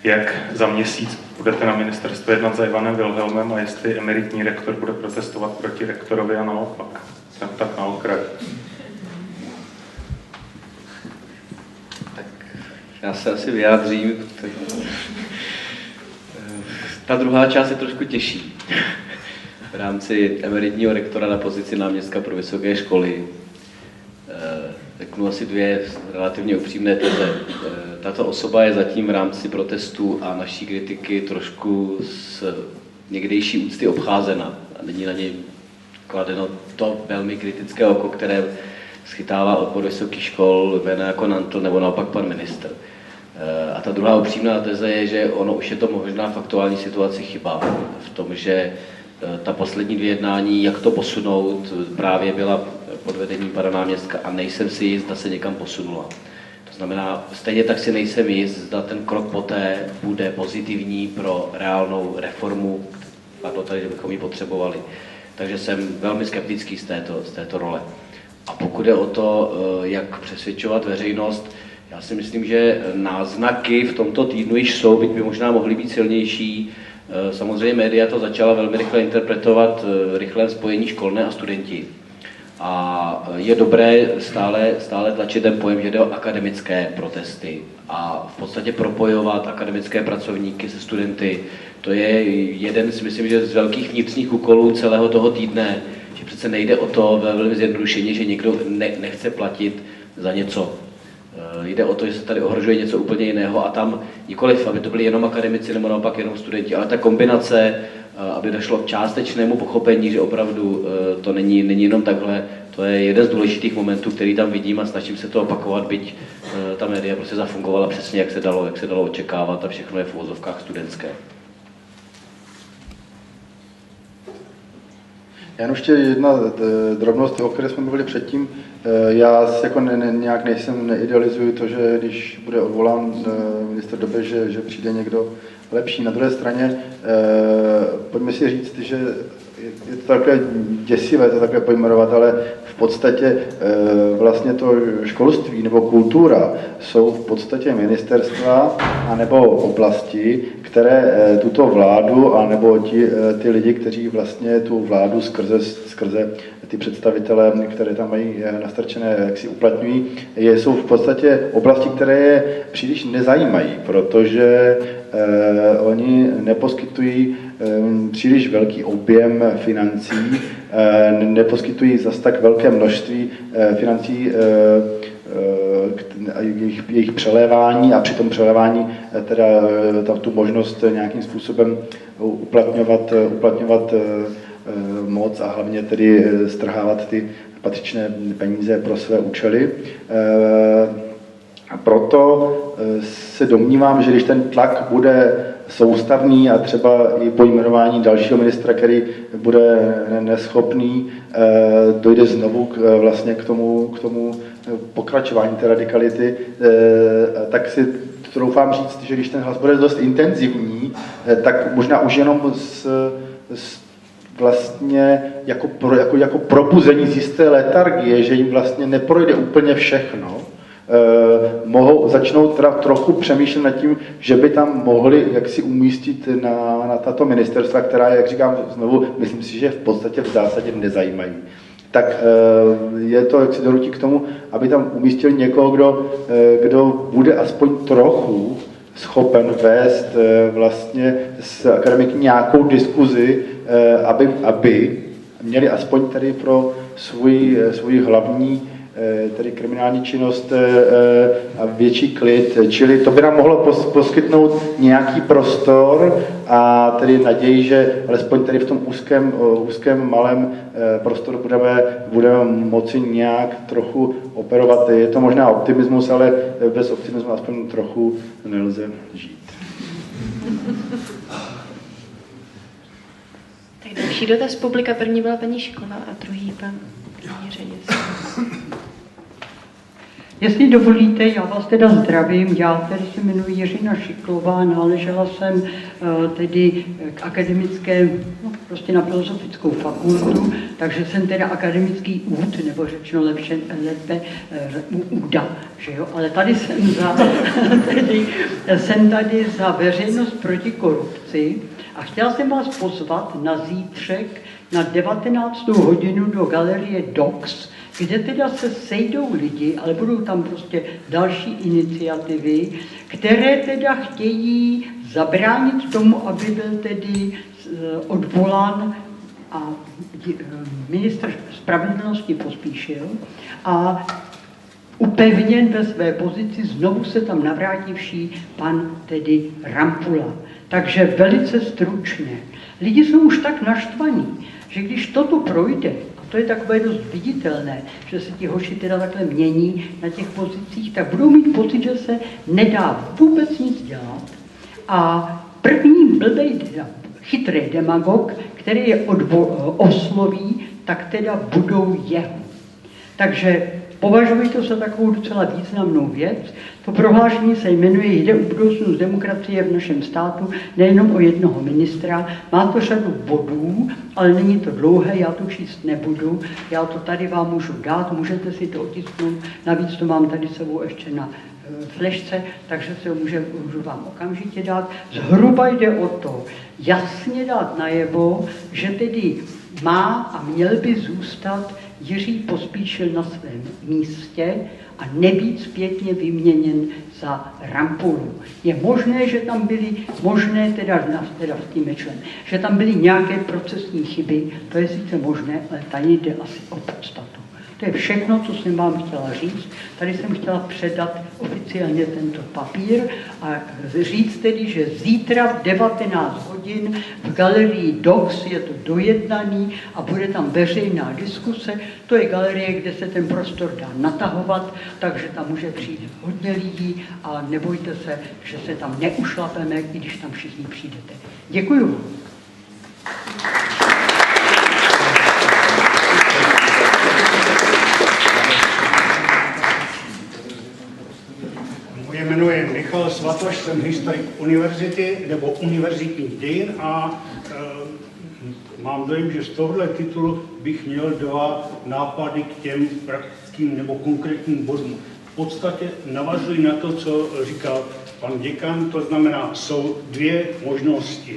jak za měsíc budete na ministerstvu jednat za Ivanem Wilhelmem a jestli emeritní rektor bude protestovat proti rektorovi a naopak. Tak na okraj. Já se asi vyjádřím. Ta druhá část je trošku těžší. V rámci emeritního rektora na pozici náměstka pro vysoké školy řeknu asi dvě relativně upřímné teze. Tato osoba je zatím v rámci protestů a naší kritiky trošku z někdejší úcty obcházena. A není na něj kladeno to velmi kritické oko, které schytává odbor vysokých škol, Vena jako Nantl nebo naopak pan ministr. A ta druhá upřímná teze je, že ono už je to možná v aktuální situaci chyba v tom, že ta poslední dvě jednání, jak to posunout, právě byla pod vedením pana náměstka a nejsem si jist, zda se někam posunula. To znamená, stejně tak si nejsem jist, zda ten krok poté bude pozitivní pro reálnou reformu, a to tady bychom ji potřebovali. Takže jsem velmi skeptický z této role. A pokud je o to, jak přesvědčovat veřejnost, já si myslím, že náznaky v tomto týdnu již jsou, byť by možná mohly být silnější. Samozřejmě média to začala velmi rychle interpretovat v rychlém spojení školné a studenti. A je dobré stále tlačit ten pojem, že jde o akademické protesty a v podstatě propojovat akademické pracovníky se studenty. To je jeden, si myslím, že z velkých vnitřních úkolů celého toho týdne, že přece nejde o to velmi zjednodušeně, že někdo nechce platit za něco. Jde o to, že se tady ohrožuje něco úplně jiného a tam nikoliv, aby to byli jenom akademici nebo naopak jenom studenti, ale ta kombinace, aby došlo k částečnému pochopení, že opravdu to není jenom takhle, to je jeden z důležitých momentů, který tam vidím a snažím se to opakovat, byť ta média prostě zafungovala přesně, jak se dalo očekávat a všechno je v uvozovkách studentské. Já ještě jedna drobnost, o které jsme mluvili předtím. Já jako nějak neidealizuji to, že když bude odvolán ministr Dobeš, že přijde někdo lepší. Na druhé straně pojďme si říct, že je to takové děsivé to takové pojmenovat, ale v podstatě vlastně to školství nebo kultura jsou v podstatě ministerstva anebo oblasti, které tuto vládu anebo ty lidi, kteří vlastně tu vládu skrze ty představitele, které tam mají nastrčené, jak si uplatňují, jsou v podstatě oblasti, které je příliš nezajímají, protože oni neposkytují příliš velký objem financí, neposkytují zas tak velké množství financí jejich přelévání a při tom přelévání teda tu možnost nějakým způsobem uplatňovat moc a hlavně tedy strhávat ty patřičné peníze pro své účely. A proto se domnívám, že když ten tlak bude soustavný a třeba i po jmenování dalšího ministra, který bude neschopný, dojde znovu k tomu pokračování té radikality, tak si troufám říct, že když ten hlas bude dost intenzivní, tak možná už jenom vlastně jako probuzení z jisté letargie, že jim vlastně neprojde úplně všechno, začnou trochu přemýšlet nad tím, že by tam mohli jaksi umístit na tato ministerstva, která, jak říkám znovu, myslím si, že v podstatě v zásadě nezajímají. Tak je to, jak se dorutí k tomu, aby tam umístil někoho, kdo bude aspoň trochu schopen vést vlastně s akademiky nějakou diskuzi, aby měli aspoň tady pro svůj hlavní tedy kriminální činnost a větší klid, čili to by nám mohlo poskytnout nějaký prostor a tedy naději, že alespoň tady v tom úzkém malém prostoru budeme moci nějak trochu operovat. Je to možná optimismus, ale bez optimismu aspoň trochu nelze žít. Tak další dotaz publika. První byla paní Škola a druhý pan ředitel. Jestli dovolíte, já vás teda zdravím, já tedy se jmenuji Jiřina Šiklová, náležela jsem tedy k akademické, prostě na filozofickou fakultu, takže jsem teda akademický úd, nebo řečeno lépe úda, že jo, ale tady jsem tady za veřejnost proti korupci a chtěla jsem vás pozvat na zítřek na 19. hodinu do galerie DOX, kde teda se sejdou lidi, ale budou tam prostě další iniciativy, které teda chtějí zabránit tomu, aby byl tedy odvolán a ministr spravedlnosti Pospíšil a upevněn ve své pozici, znovu se tam navrátívší pan tedy Rampula. Takže velice stručně. Lidi jsou už tak naštvaní, že když toto projde, to je takové dost viditelné, že se ti hoši teda takhle mění na těch pozicích, tak budou mít pocit, že se nedá vůbec nic dělat. A první chytrý demagog, který je osloví, tak teda budou jeho. Takže považuji to za takovou docela významnou věc. To prohlášení se jmenuje Jde o budoucnost demokracie v našem státu, nejenom o jednoho ministra. Má to řadu bodů, ale není to dlouhé, já to číst nebudu. Já to tady vám můžu dát, můžete si to otisknout. Navíc to mám tady sebou ještě na flešce, takže se můžu vám okamžitě dát. Zhruba jde o to, jasně dát najevo, že tedy má a měl by zůstat Jiří Pospíšil na svém místě a nebýt zpětně vyměněn za Rampulu. Je možné, že tam byly, teda s tím mečem, že tam byly nějaké procesní chyby, to je sice možné, ale tady jde asi o podstatu. To je všechno, co jsem vám chtěla říct. Tady jsem chtěla předat oficiálně tento papír a říct tedy, že zítra v 19 hodin v galerii DOX je to dojednaný a bude tam veřejná diskuse. To je galerie, kde se ten prostor dá natahovat, takže tam může přijít hodně lidí a nebojte se, že se tam neušlapeme, i když tam všichni přijdete. Děkuju vám. Jmenuji Michal Svatoš, jsem historik univerzity nebo univerzitních dějin a mám dojem, že z tohohle titulu bych měl dva nápady k těm praktickým nebo konkrétním bodům. V podstatě navazuji na to, co říkal pan děkan, to znamená, jsou dvě možnosti.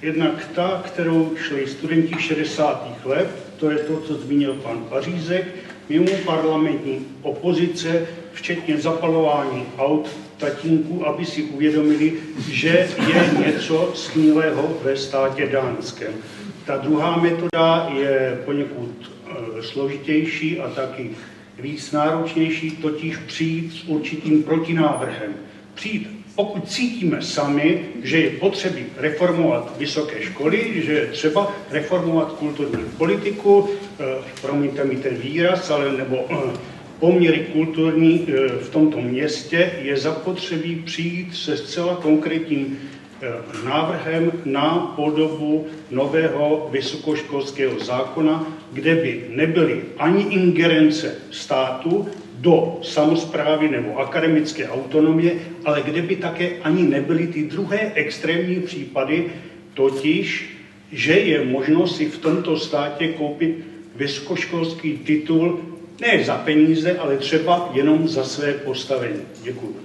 Jednak ta, kterou šli studenti 60. let, to je to, co zmínil pan Pařízek, mimo parlamentní opozice, včetně zapalování aut tatínků, aby si uvědomili, že je něco snílého ve státě dánském. Ta druhá metoda je poněkud složitější a taky víc náročnější, totiž přijít s určitým protinávrhem. Přijít Pokud cítíme sami, že je potřeba reformovat vysoké školy, že je třeba reformovat kulturní politiku, promiňte mi ten výraz, ale nebo poměry kulturní v tomto městě, je zapotřebí přijít se zcela konkrétním návrhem na podobu nového vysokoškolského zákona, kde by nebyly ani ingerence státu do samosprávy nebo akademické autonomie, ale kde by také ani nebyly ty druhé extrémní případy, totiž, že je možno si v tomto státě koupit vysokoškolský titul ne za peníze, ale třeba jenom za své postavení. Děkuji.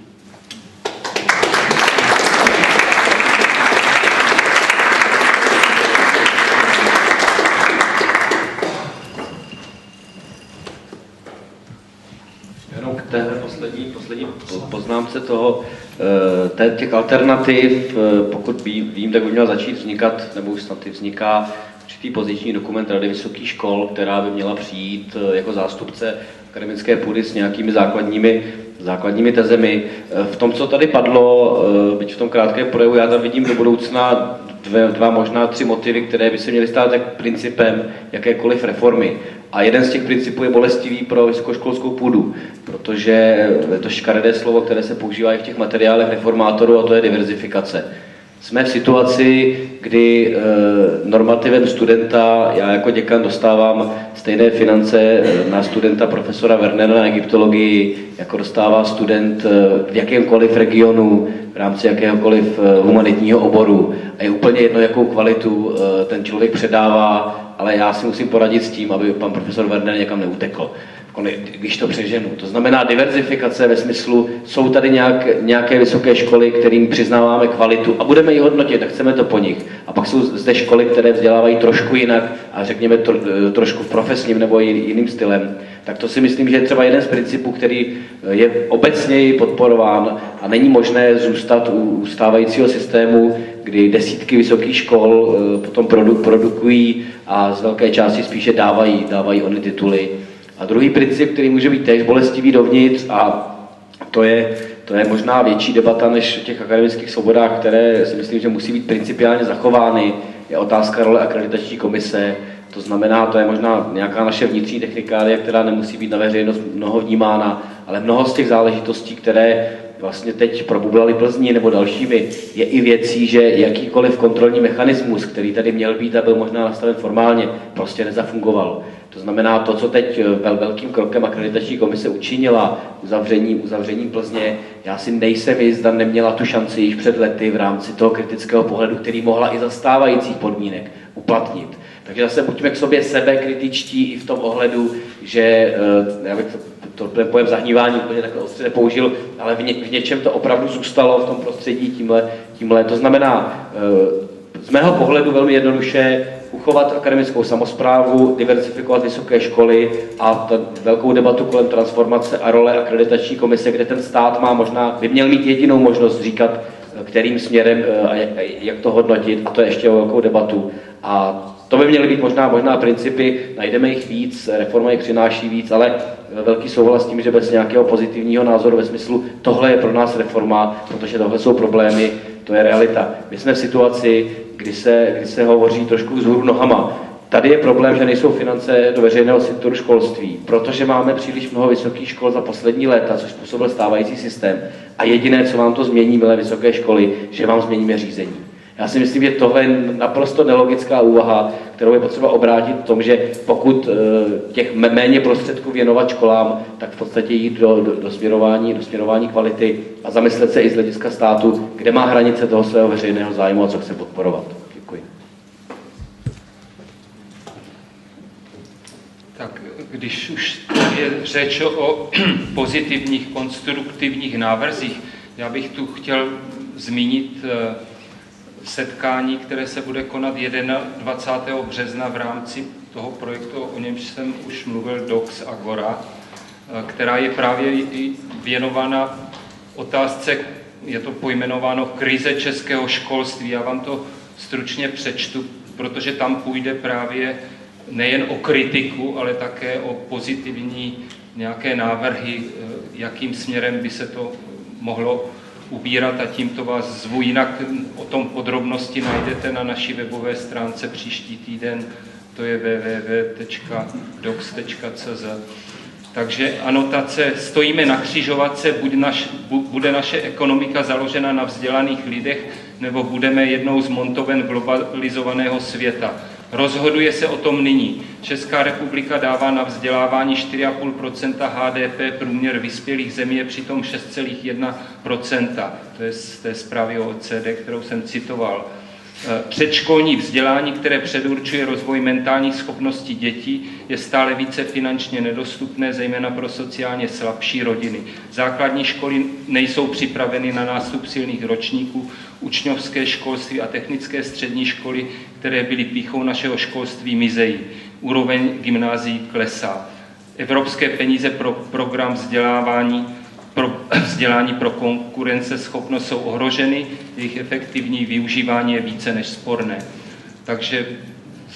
Téhle poslední poznámce toho, těch alternativ, pokud vím, tak by měla začít vznikat, nebo už snad vzniká určitý poziční dokument Rady vysokých škol, která by měla přijít jako zástupce akademické půdy s nějakými základními tezemi. V tom, co tady padlo, byť v tom krátkém projevu, já tam vidím do budoucna dva, možná tři motivy, které by se měly stát tak principem jakékoliv reformy. A jeden z těch principů je bolestivý pro vysokoškolskou půdu, protože je to škaredé slovo, které se používá i v těch materiálech reformátorů, a to je diverzifikace. Jsme v situaci, kdy normativem studenta, já jako děkan dostávám stejné finance na studenta profesora Wernera na egyptologii, jako dostává student v jakémkoliv regionu, v rámci jakéhokoliv humanitního oboru. A je úplně jedno, jakou kvalitu ten člověk předává, ale já si musím poradit s tím, aby pan profesor Werner někam neutekl, když to přeženu. To znamená diverzifikace ve smyslu, jsou tady nějaké vysoké školy, kterým přiznáváme kvalitu a budeme ji hodnotit a chceme to po nich. A pak jsou zde školy, které vzdělávají trošku jinak a řekněme trošku v profesním nebo jiným stylem. Tak to si myslím, že je třeba jeden z principů, který je obecněji podporován a není možné zůstat u stávajícího systému, kdy desítky vysokých škol potom produkují a z velké části spíše dávají ony tituly. A druhý princip, který může být též bolestivý dovnitř, a to je možná větší debata než o těch akademických svobodách, které si myslím, že musí být principiálně zachovány, je otázka role akreditační komise. To znamená, to je možná nějaká naše vnitřní technikálie, která nemusí být na veřejnost mnoho vnímána, ale mnoho z těch záležitostí, které vlastně teď probublali Plzni nebo dalšími, je i věcí, že jakýkoliv kontrolní mechanismus, který tady měl být a byl možná nastaven formálně, prostě nezafungoval. To znamená, to, co teď velkým krokem akreditační komise učinila uzavřením Plzně, já si nejsem jist, zda neměla tu šanci již před lety v rámci toho kritického pohledu, který mohla i za stávajících podmínek uplatnit. Takže zase buďme k sobě sebekritičtí i v tom ohledu, že já bych ten pojem zahnívání úplně takhle ostře nepoužil, ale v něčem to opravdu zůstalo v tom prostředí tímhle. To znamená, z mého pohledu velmi jednoduše uchovat akademickou samosprávu, diversifikovat vysoké školy a velkou debatu kolem transformace a role akreditační komise, kde ten stát by měl mít jedinou možnost říkat, kterým směrem a jak to hodnotit, a to je ještě o velkou debatu. A to by měly být možná principy, najdeme jich víc, reforma jich přináší víc, ale velký souhlas s tím, že bez nějakého pozitivního názoru ve smyslu tohle je pro nás reforma, protože tohle jsou problémy, to je realita. My jsme v situaci, kdy se hovoří trošku vzhůru nohama. Tady je problém, že nejsou finance do veřejného sektoru školství, protože máme příliš mnoho vysokých škol za poslední léta, což způsobil stávající systém. A jediné, co vám to změní, milé vysoké školy, že vám změníme řízení. Já si myslím, že tohle je naprosto nelogická úvaha, kterou je potřeba obrátit v tom, že pokud těch méně prostředků věnovat školám, tak v podstatě jít do směrování kvality a zamyslet se i z hlediska státu, kde má hranice toho svého veřejného zájmu a co chce podporovat. Děkuji. Tak když už je řeč o pozitivních, konstruktivních návrzích, já bych tu chtěl zmínit setkání, které se bude konat 21. března v rámci toho projektu, o němž jsem už mluvil, Docs Agora, která je právě i věnována otázce, je to pojmenováno krize českého školství. Já vám to stručně přečtu, protože tam půjde právě nejen o kritiku, ale také o pozitivní nějaké návrhy, jakým směrem by se to mohlo ubírat a tímto vás zvu. Jinak o tom podrobnosti najdete na naší webové stránce příští týden, to je www.docs.cz. Takže anotace, stojíme na křižovatce, bude naše ekonomika založena na vzdělaných lidech, nebo budeme jednou z montoven globalizovaného světa. Rozhoduje se o tom nyní. Česká republika dává na vzdělávání 4,5% HDP, průměr vyspělých zemí je přitom 6,1%. To je z té zprávy o OECD, kterou jsem citoval. Předškolní vzdělání, které předurčuje rozvoj mentálních schopností dětí, je stále více finančně nedostupné, zejména pro sociálně slabší rodiny. Základní školy nejsou připraveny na nástup silných ročníků, učňovské školství a technické střední školy, které byly pýchou našeho školství, mizejí. Úroveň gymnázií klesá. Evropské peníze pro program vzdělání pro konkurenceschopnost jsou ohroženy, jejich efektivní využívání je více než sporné. Takže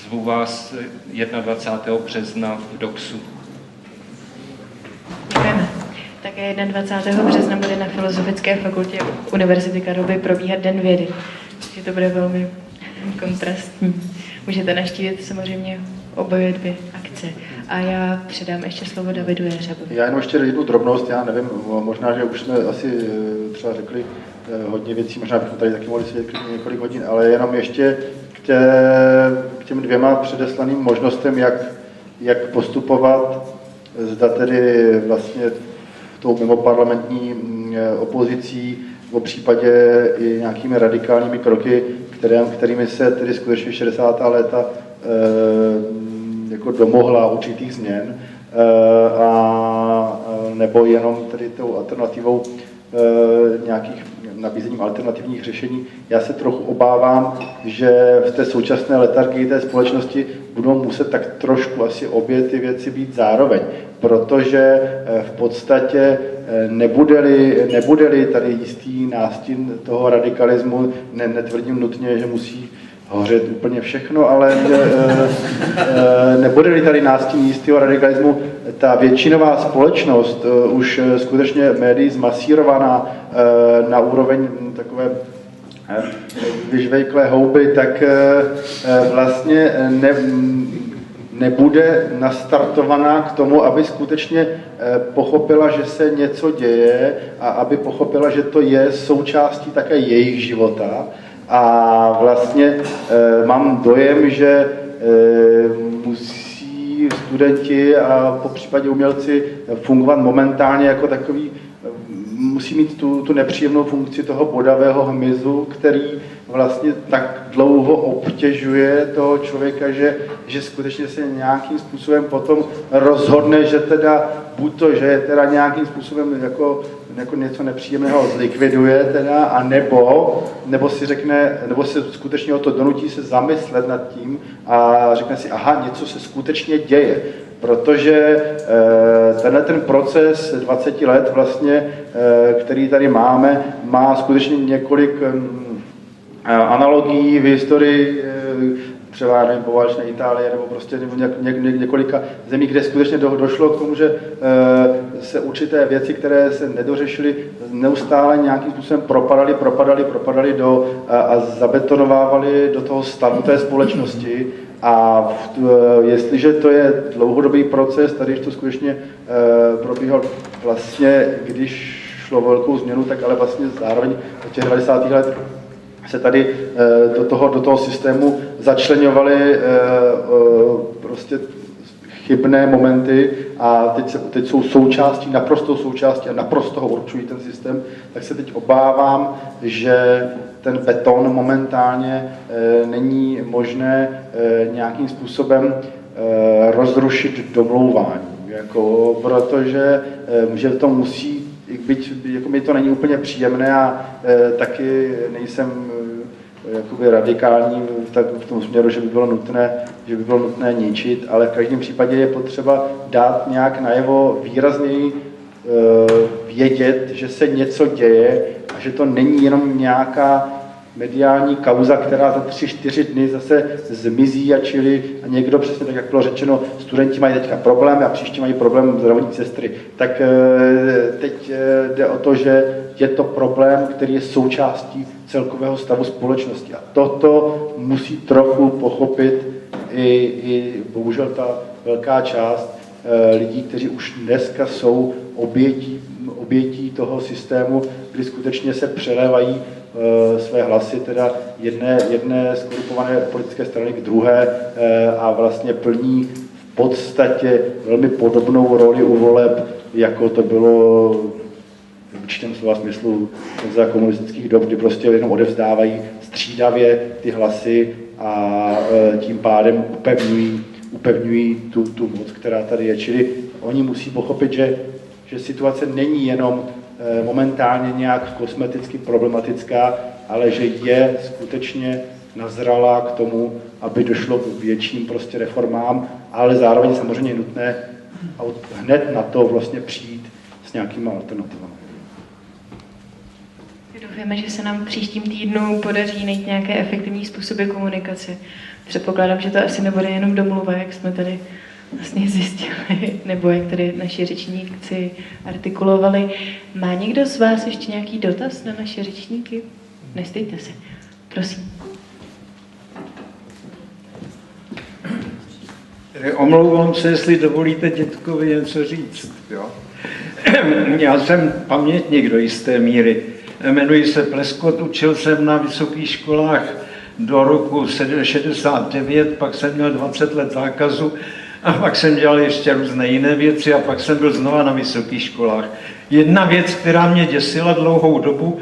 zvu vás 21. března v DOXu. Děkujeme. Také 21. března bude na Filozofické fakultě Univerzity Karlovy probíhat Den vědy. Takže to bude velmi kontrastní. Můžete navštívit samozřejmě oboje dvě akce. A já předám ještě slovo Davidu Jeřabovi. Já jenom ještě jednu drobnost, já nevím, možná, že už jsme asi třeba řekli hodně věcí, možná bychom tady taky mohli sedět několik hodin, ale jenom ještě k těm dvěma předeslaným možnostem, jak postupovat, zda tedy vlastně tou mimoparlamentní opozicí, v případě i nějakými radikálními kroky, kterými se tedy skutečně 60. léta jako domohla určitých změn, a nebo jenom tedy tou alternativou nějakých nabízením alternativních řešení. Já se trochu obávám, že v té současné letargii té společnosti budou muset tak trošku asi obě ty věci být zároveň, protože v podstatě nebude-li tady jistý nástin toho radikalismu, netvrdím nutně, že musí hořet úplně všechno, ale nebude-li tady nástin jistého radikalismu, ta většinová společnost už skutečně médií zmasírovaná na úroveň takové vyžvejklé houby, tak vlastně nebude nastartovaná k tomu, aby skutečně pochopila, že se něco děje a aby pochopila, že to je součástí také jejich života. A vlastně mám dojem, že musí studenti a popřípadě umělci fungovat momentálně jako takový, musí mít tu nepříjemnou funkci toho bodavého hmyzu, který vlastně tak dlouho obtěžuje toho člověka, že skutečně se nějakým způsobem potom rozhodne, že teda buď to, že je teda nějakým způsobem jako něco nepříjemného zlikviduje teda, a nebo si řekne, nebo se skutečně o to donutí se zamyslet nad tím a řekne si, aha, něco se skutečně děje. Protože ten proces 20 let vlastně, který tady máme, má skutečně několik analogií v historii, třeba nevím, poválečné Itálie nebo prostě několika zemí, kde skutečně došlo k tomu, že se určité věci, které se nedořešily, neustále nějakým způsobem propadaly a zabetonovávaly do toho stavu té společnosti. A jestliže to je dlouhodobý proces, tady to skutečně probíhal vlastně, když šlo o velkou změnu, tak ale vlastně zároveň od těch 90. let se tady do toho systému začleňovaly prostě chybné momenty a teď jsou naprostou součástí a naprosto ho určují ten systém, tak se teď obávám, že ten beton momentálně není možné nějakým způsobem rozrušit domlouváním, protože že to musí, byť jako mi to není úplně příjemné a taky nejsem jakoby radikální tak v tom směru, že by bylo nutné ničit, ale v každém případě je potřeba dát nějak najevo výrazněji vědět, že se něco děje a že to není jenom nějaká mediální kauza, která za 3-4 dny zase zmizí a někdo přesně tak, jak bylo řečeno, studenti mají teďka problém a příště mají problém zdravotní sestry. Tak teď jde o to, že je to problém, který je součástí celkového stavu společnosti. A toto musí trochu pochopit i bohužel ta velká část lidí, kteří už dneska jsou obětí toho systému, kdy skutečně se přelévají své hlasy teda jedné skorupované politické strany k druhé a vlastně plní v podstatě velmi podobnou roli u voleb, jako to bylo v určitém slova smyslu za komunistických dob, kdy prostě jenom odevzdávají střídavě ty hlasy a tím pádem upevňují tu moc, která tady je. Čili oni musí pochopit, že situace není jenom momentálně nějak kosmeticky problematická, ale že je skutečně nazralá k tomu, aby došlo k větším prostě reformám, ale zároveň samozřejmě nutné hned na to vlastně přijít s nějakými alternativami. Doufáme, že se nám v příštím týdnu podaří najít nějaké efektivní způsoby komunikace. Předpokládám, že to asi nebude jenom domluva, jak jsme tady vlastně zjistili, nebo jak tady naši řečníci artikulovali. Má někdo z vás ještě nějaký dotaz na naše řečníky? Nestejte se. Prosím. Omlouvám se, jestli dovolíte dětkovi něco říct. Jo? Já jsem pamětník do jisté míry. Jmenuji se Pleskot, učil jsem na vysokých školách do roku 69, pak jsem měl 20 let zákazu a pak jsem dělal ještě různé jiné věci a pak jsem byl znova na vysokých školách. Jedna věc, která mě děsila dlouhou dobu,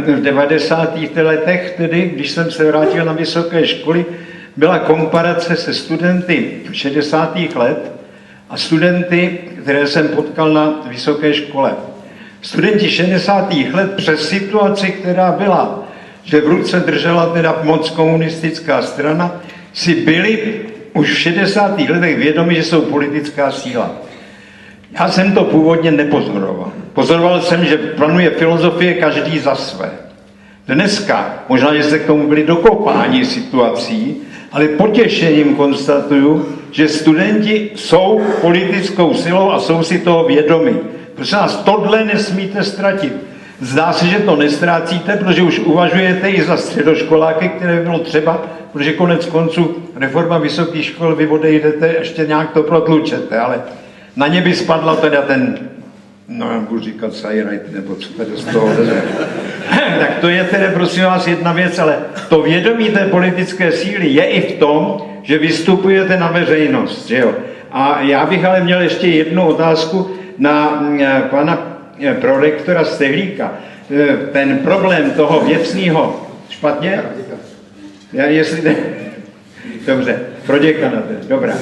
v 90. letech, tedy, když jsem se vrátil na vysoké školy, byla komparace se studenty 60. let a studenty, které jsem potkal na vysoké škole. Studenti 60. let přes situaci, která byla, že v ruce držela teda moc komunistická strana, si byli už v 60. letech vědomi, že jsou politická síla. Já jsem to původně nepozoroval. Pozoroval jsem, že panuje filozofie každý za své. Dneska, možná, že se k tomu byli dokopáni situací, ale potěšením konstatuju, že studenti jsou politickou silou a jsou si toho vědomi. Prosím vás, tohle nesmíte ztratit. Zdá se, že to nestrácíte, protože už uvažujete i za středoškoláky, které by bylo třeba, protože konec konců reforma vysokých škol, vy odejdete, ještě nějak to protlučete, ale na ně by spadla teda ten, no já budu říkat sajrajt, nebo co tady z toho jde. Tak to je tedy, prosím vás, jedna věc, ale to vědomí té politické síly je i v tom, že vystupujete na veřejnost, že jo. A já bych ale měl ještě jednu otázku na pana prorektora Stehlíka. Ten problém toho věcného, špatně? Já jestli ne... Dobře, pro děkana, dobrá.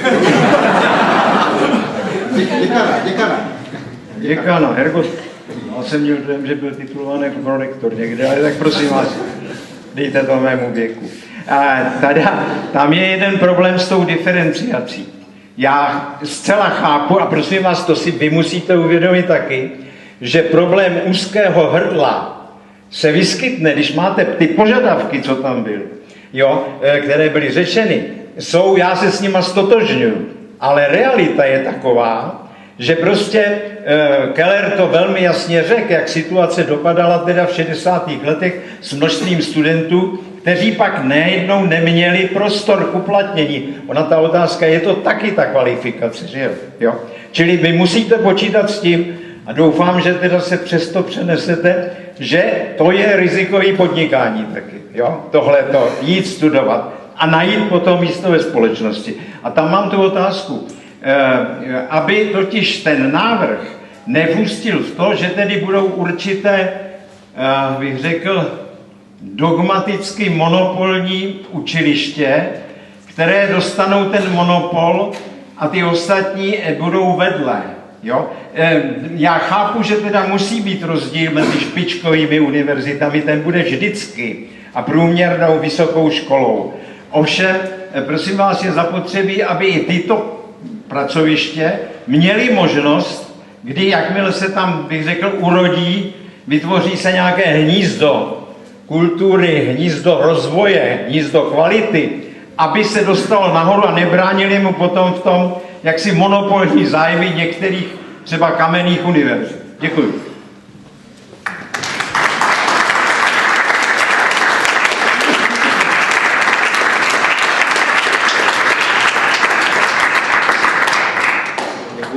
Děkana, ergo, já jsem měl dojem, že byl titulovaný jako prorektor někde, ale tak prosím vás, dejte to mému věku. A tam je jeden problém s tou diferenciací. Já zcela chápu, a prosím vás, to si vy musíte uvědomit taky, že problém úzkého hrdla se vyskytne, když máte ty požadavky, co tam byly, jo, které byly řečeny, já se s nima stotožňuju, ale realita je taková, že prostě Keller to velmi jasně řekl, jak situace dopadala teda v 60. letech s množstvím studentů, kteří pak nejednou neměli prostor k uplatnění. Ona ta otázka, je to taky ta kvalifikace, že jo? Čili vy musíte počítat s tím, a doufám, že teda se přesto přenesete, že to je rizikový podnikání taky, jo? Tohleto, jít studovat a najít potom místo ve společnosti. A tam mám tu otázku, aby totiž ten návrh nevustil v to, že tedy budou určité, bych řekl, dogmaticky monopolní učiliště, které dostanou ten monopol a ty ostatní budou vedle. Jo? Já chápu, že teda musí být rozdíl mezi špičkovými univerzitami, ten bude vždycky, a průměrnou vysokou školou. Ovšem, prosím vás, je zapotřebí, aby i tyto pracoviště měly možnost, kdy jakmile se tam, bych řekl, urodí, vytvoří se nějaké hnízdo kultury, hnízdo rozvoje, hnízdo kvality, aby se dostal nahoru a nebránili mu potom v tom jaksi monopolní zájmy některých třeba kamenných univerzit. Děkuji.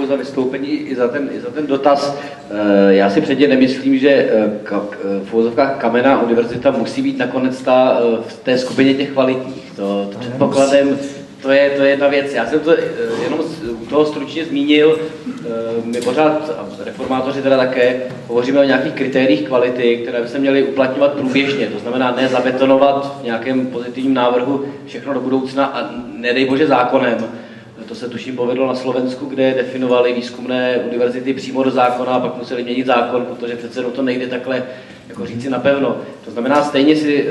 Za vystoupení i za ten dotaz. Já si předtím nemyslím, že v uvozovkách kamenná univerzita musí být nakonec v té skupině těch kvalitních. To předpokladem, to je jedna věc. Já jsem to jenom u toho stručně zmínil. My pořád, reformátoři teda také, hovoříme o nějakých kritériích kvality, které by se měly uplatňovat průběžně. To znamená ne zabetonovat v nějakém pozitivním návrhu všechno do budoucna a nedej bože zákonem. To se tuším povedlo na Slovensku, kde definovali výzkumné univerzity přímo do zákona a pak museli měnit zákon, protože přece to nejde takhle jako říci napevno. To znamená stejně si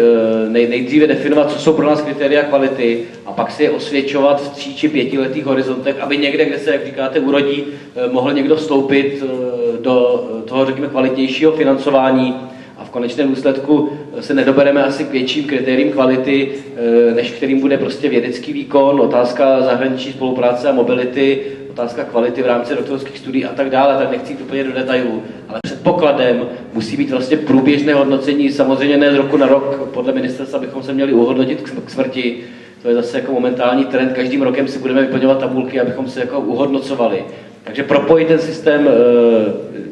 nejdříve definovat, co jsou pro nás kritéria kvality a pak si je osvědčovat v 3 či 5 letých horizontech, aby někde, kde se, jak říkáte, urodí, mohl někdo vstoupit do toho, řekněme, kvalitnějšího financování. A v konečném důsledku se nedobereme asi k větším kritériím kvality, než kterým bude prostě vědecký výkon, otázka zahraniční spolupráce a mobility, otázka kvality v rámci doktorských studií a tak dále, tak nechci jít úplně do detailů. Ale předpokladem musí být vlastně průběžné hodnocení, samozřejmě ne z roku na rok, podle ministerstva bychom se měli uhodnotit k smrti. To je zase jako momentální trend, každým rokem si budeme vyplňovat tabulky, abychom se jako uhodnocovali. Takže propojit ten systém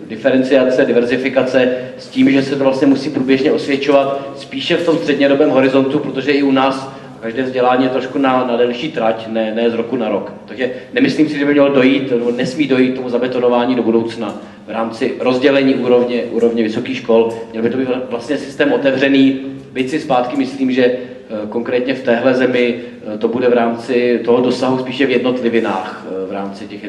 diferenciace, diverzifikace s tím, že se to vlastně musí průběžně osvědčovat spíše v tom střednědobém horizontu, protože i u nás každé vzdělání je trošku na delší trať, ne z roku na rok. Takže nemyslím si, že by mělo dojít, nebo nesmí dojít tomu zabetonování do budoucna v rámci rozdělení úrovně vysokých škol. Měl by to být vlastně systém otevřený, byť si zpátky myslím, že konkrétně v téhle zemi to bude v rámci toho dosahu spíše v jednotlivinách, v rámci těch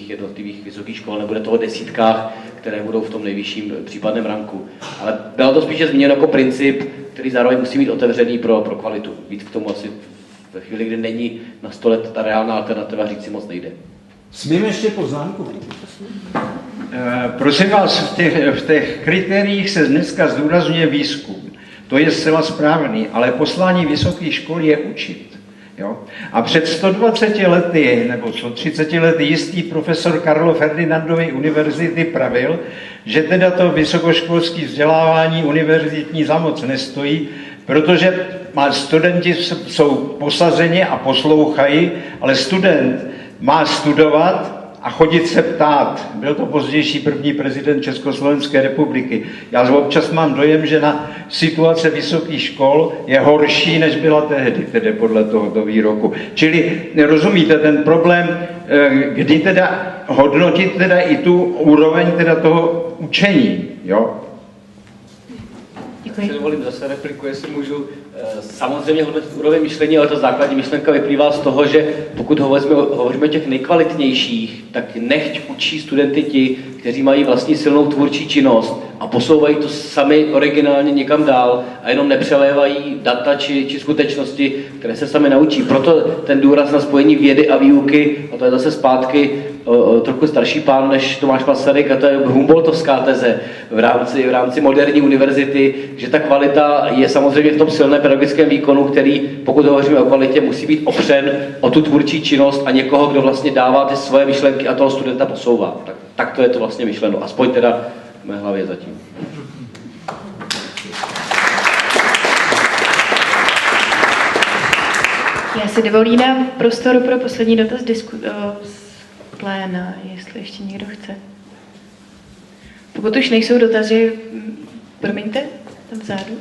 jednotlivých vysokých škol, nebude toho desítkách, které budou v tom nejvyšším případném ranku. Ale bylo to spíše zmíněno jako princip, který zároveň musí být otevřený pro kvalitu. Víc k tomu asi ve chvíli, kdy není na stole ta reálná alternativa, říct si moc nejde. Smím ještě poznámku? Prosím vás, v těch kritériích se dneska zdůrazňuje výzkum. To je zcela správný, ale poslání vysokých škol je učit. Jo? A před 120 lety, nebo 130 lety jistý profesor Karlo Ferdinandovy univerzity pravil, že teda to vysokoškolské vzdělávání univerzitní za moc nestojí, protože studenti jsou posazeni a poslouchají, ale student má studovat a chodit se ptát. Byl to pozdější první prezident Československé republiky. Já občas mám dojem, že na situace vysokých škol je horší, než byla tehdy, tedy podle tohoto výroku. Čili rozumíte ten problém, kdy teda hodnotit teda i tu úroveň teda toho učení, jo? Si dovolím zase repliku, jestli můžu. Samozřejmě hodnotit úroveň myšlení, ale ta základní myšlenka vyplývá z toho, že pokud hovoříme o těch nejkvalitnějších, tak nechť učí studenty ti, kteří mají vlastní silnou tvůrčí činnost a posouvají to sami originálně někam dál a jenom nepřelévají data či skutečnosti, které se sami naučí. Proto ten důraz na spojení vědy a výuky, a to je zase zpátky trochu starší pán než Tomáš Masaryk, a to je Humboldtovská teze v rámci moderní univerzity, že ta kvalita je samozřejmě v tom silném pedagogickém výkonu, který, pokud hovoříme o kvalitě, musí být opřen o tu tvůrčí činnost a někoho, kdo vlastně dává ty svoje myšlenky a toho studenta posouvá. Tak to je to vlastně myšleno, aspoň teda v mé hlavě zatím. Já si dovolím dát prostor pro poslední dotaz z pléna, jestli ještě někdo chce. Pokud už nejsou dotazy, promiňte, tam vzadu.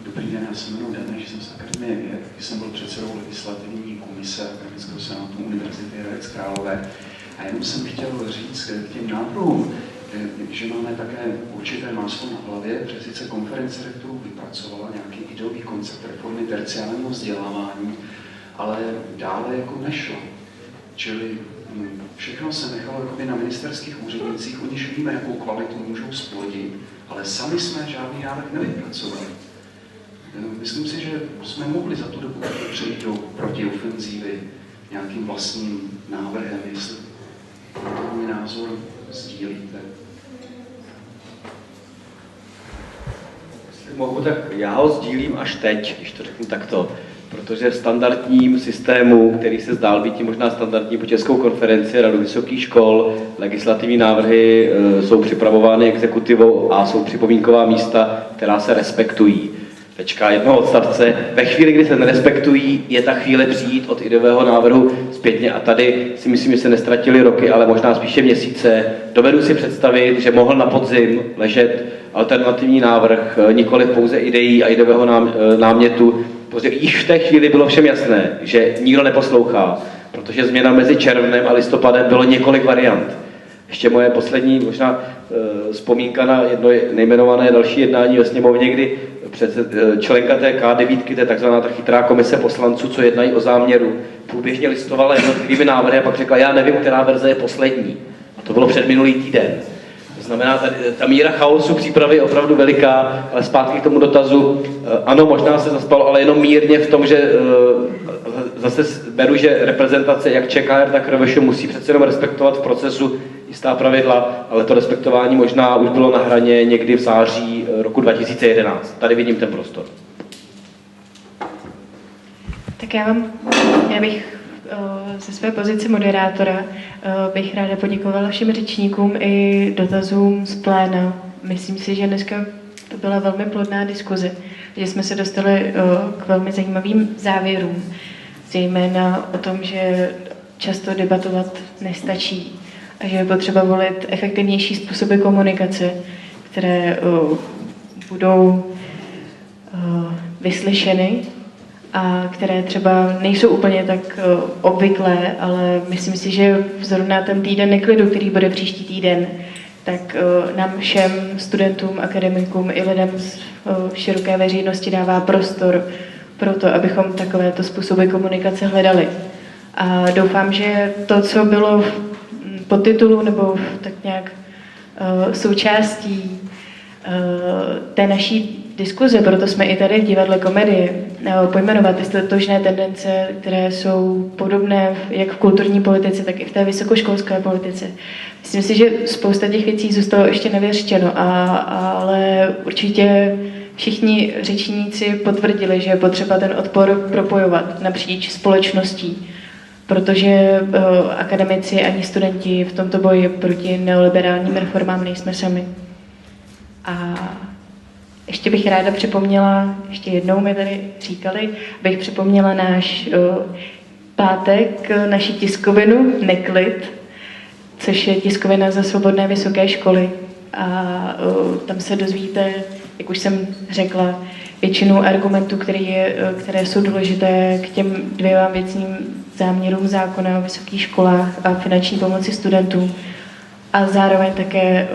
Dobrý den, já se jmenuji Daneš, jsem z Akademie věd, jsem byl předsedou legislativní komise Akademického senátu Univerzity Hradec Králové. A jenom jsem chtěl říct k těm návrhům, že máme také určité máslo na hlavě, že sice konference rektorů vypracovala nějaký ideový koncept reformy terciálního vzdělávání, ale dále jako nešlo. Čili všechno se nechalo na ministerských úřednicích, oni víme, jakou kvalitu můžou splodit, ale sami jsme žádný návrh nevypracovali. Myslím si, že jsme mohli za tu dobu přejít do protiofenzívy nějakým vlastním návrhem, jestli Můj názor sdílíte? Jestli mohu, tak já ho sdílím až teď, když to řeknu takto. Protože v standardním systému, který se zdál být možná standardní pro Českou konferenci Radu vysokých škol, legislativní návrhy jsou připravovány exekutivou a jsou připomínková místa, která se respektují. Tečka jednoho odstavce. Ve chvíli, kdy se nerespektují, je ta chvíle přijít od ideového návrhu zpětně a tady si myslím, že se nestratily roky, ale možná spíše měsíce. Dovedu si představit, že mohl na podzim ležet alternativní návrh, nikoli pouze ideí a ideového námětu, protože již v té chvíli bylo všem jasné, že nikdo neposlouchá, protože změna mezi červnem a listopadem bylo několik variant. Ještě moje poslední možná vzpomínka na jedno nejmenované další jednání ve sněmovně, kdy členka té K9, to je takzvaná ta chytrá komise poslanců, co jednají o záměru, průběžně listovala jednotlivými návrhy a pak řekla, já nevím, která verze je poslední. A to bylo před minulý týden. To znamená, ta míra chaosu přípravy je opravdu veliká, ale zpátky k tomu dotazu, ano, možná se zaspalo, ale jenom mírně v tom, že zase beru, že reprezentace jak ČKR, tak RVŠ musí přece jenom respektovat v procesu jistá pravidla, ale to respektování možná už bylo na hraně někdy v září roku 2011. Tady vidím ten prostor. Tak já bych ze své pozice moderátora bych ráda poděkovala všem řečníkům i dotazům z pléna. Myslím si, že dneska to byla velmi plodná diskuze, že jsme se dostali k velmi zajímavým závěrům, zejména o tom, že často debatovat nestačí a že je potřeba volit efektivnější způsoby komunikace, které budou vyslyšeny a které třeba nejsou úplně tak obvyklé, ale myslím si, že vzhledem na ten týden neklidu, který bude příští týden, tak nám všem studentům, akademikům i lidem z široké veřejnosti dává prostor pro to, abychom takovéto způsoby komunikace hledali. A doufám, že to, co bylo v podtitulu nebo tak nějak součástí té naší diskuze, proto jsme i tady v Divadle komedie, pojmenovat ty totožné tendence, které jsou podobné jak v kulturní politice, tak i v té vysokoškolské politice. Myslím si, že spousta těch věcí zůstalo ještě nevyřčeno, ale určitě všichni řečníci potvrdili, že je potřeba ten odpor propojovat napříč společností, protože akademici ani studenti v tomto boji proti neoliberálním reformám nejsme sami. A ještě bych ráda připomněla, ještě jednou mi tady říkali, bych připomněla náš pátek, naši tiskovinu Neklid, což je tiskovina za svobodné vysoké školy. A tam se dozvíte, jak už jsem řekla, většinu argumentů, které jsou důležité k těm dvěma věcným záměrům zákona o vysokých školách a finanční pomoci studentům. A zároveň také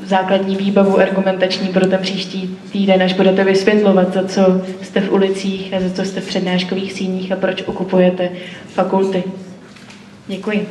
základní výbavu argumentační pro ten příští týden, až budete vysvětlovat, za co jste v ulicích a za co jste v přednáškových síních a proč okupujete fakulty. Děkuji.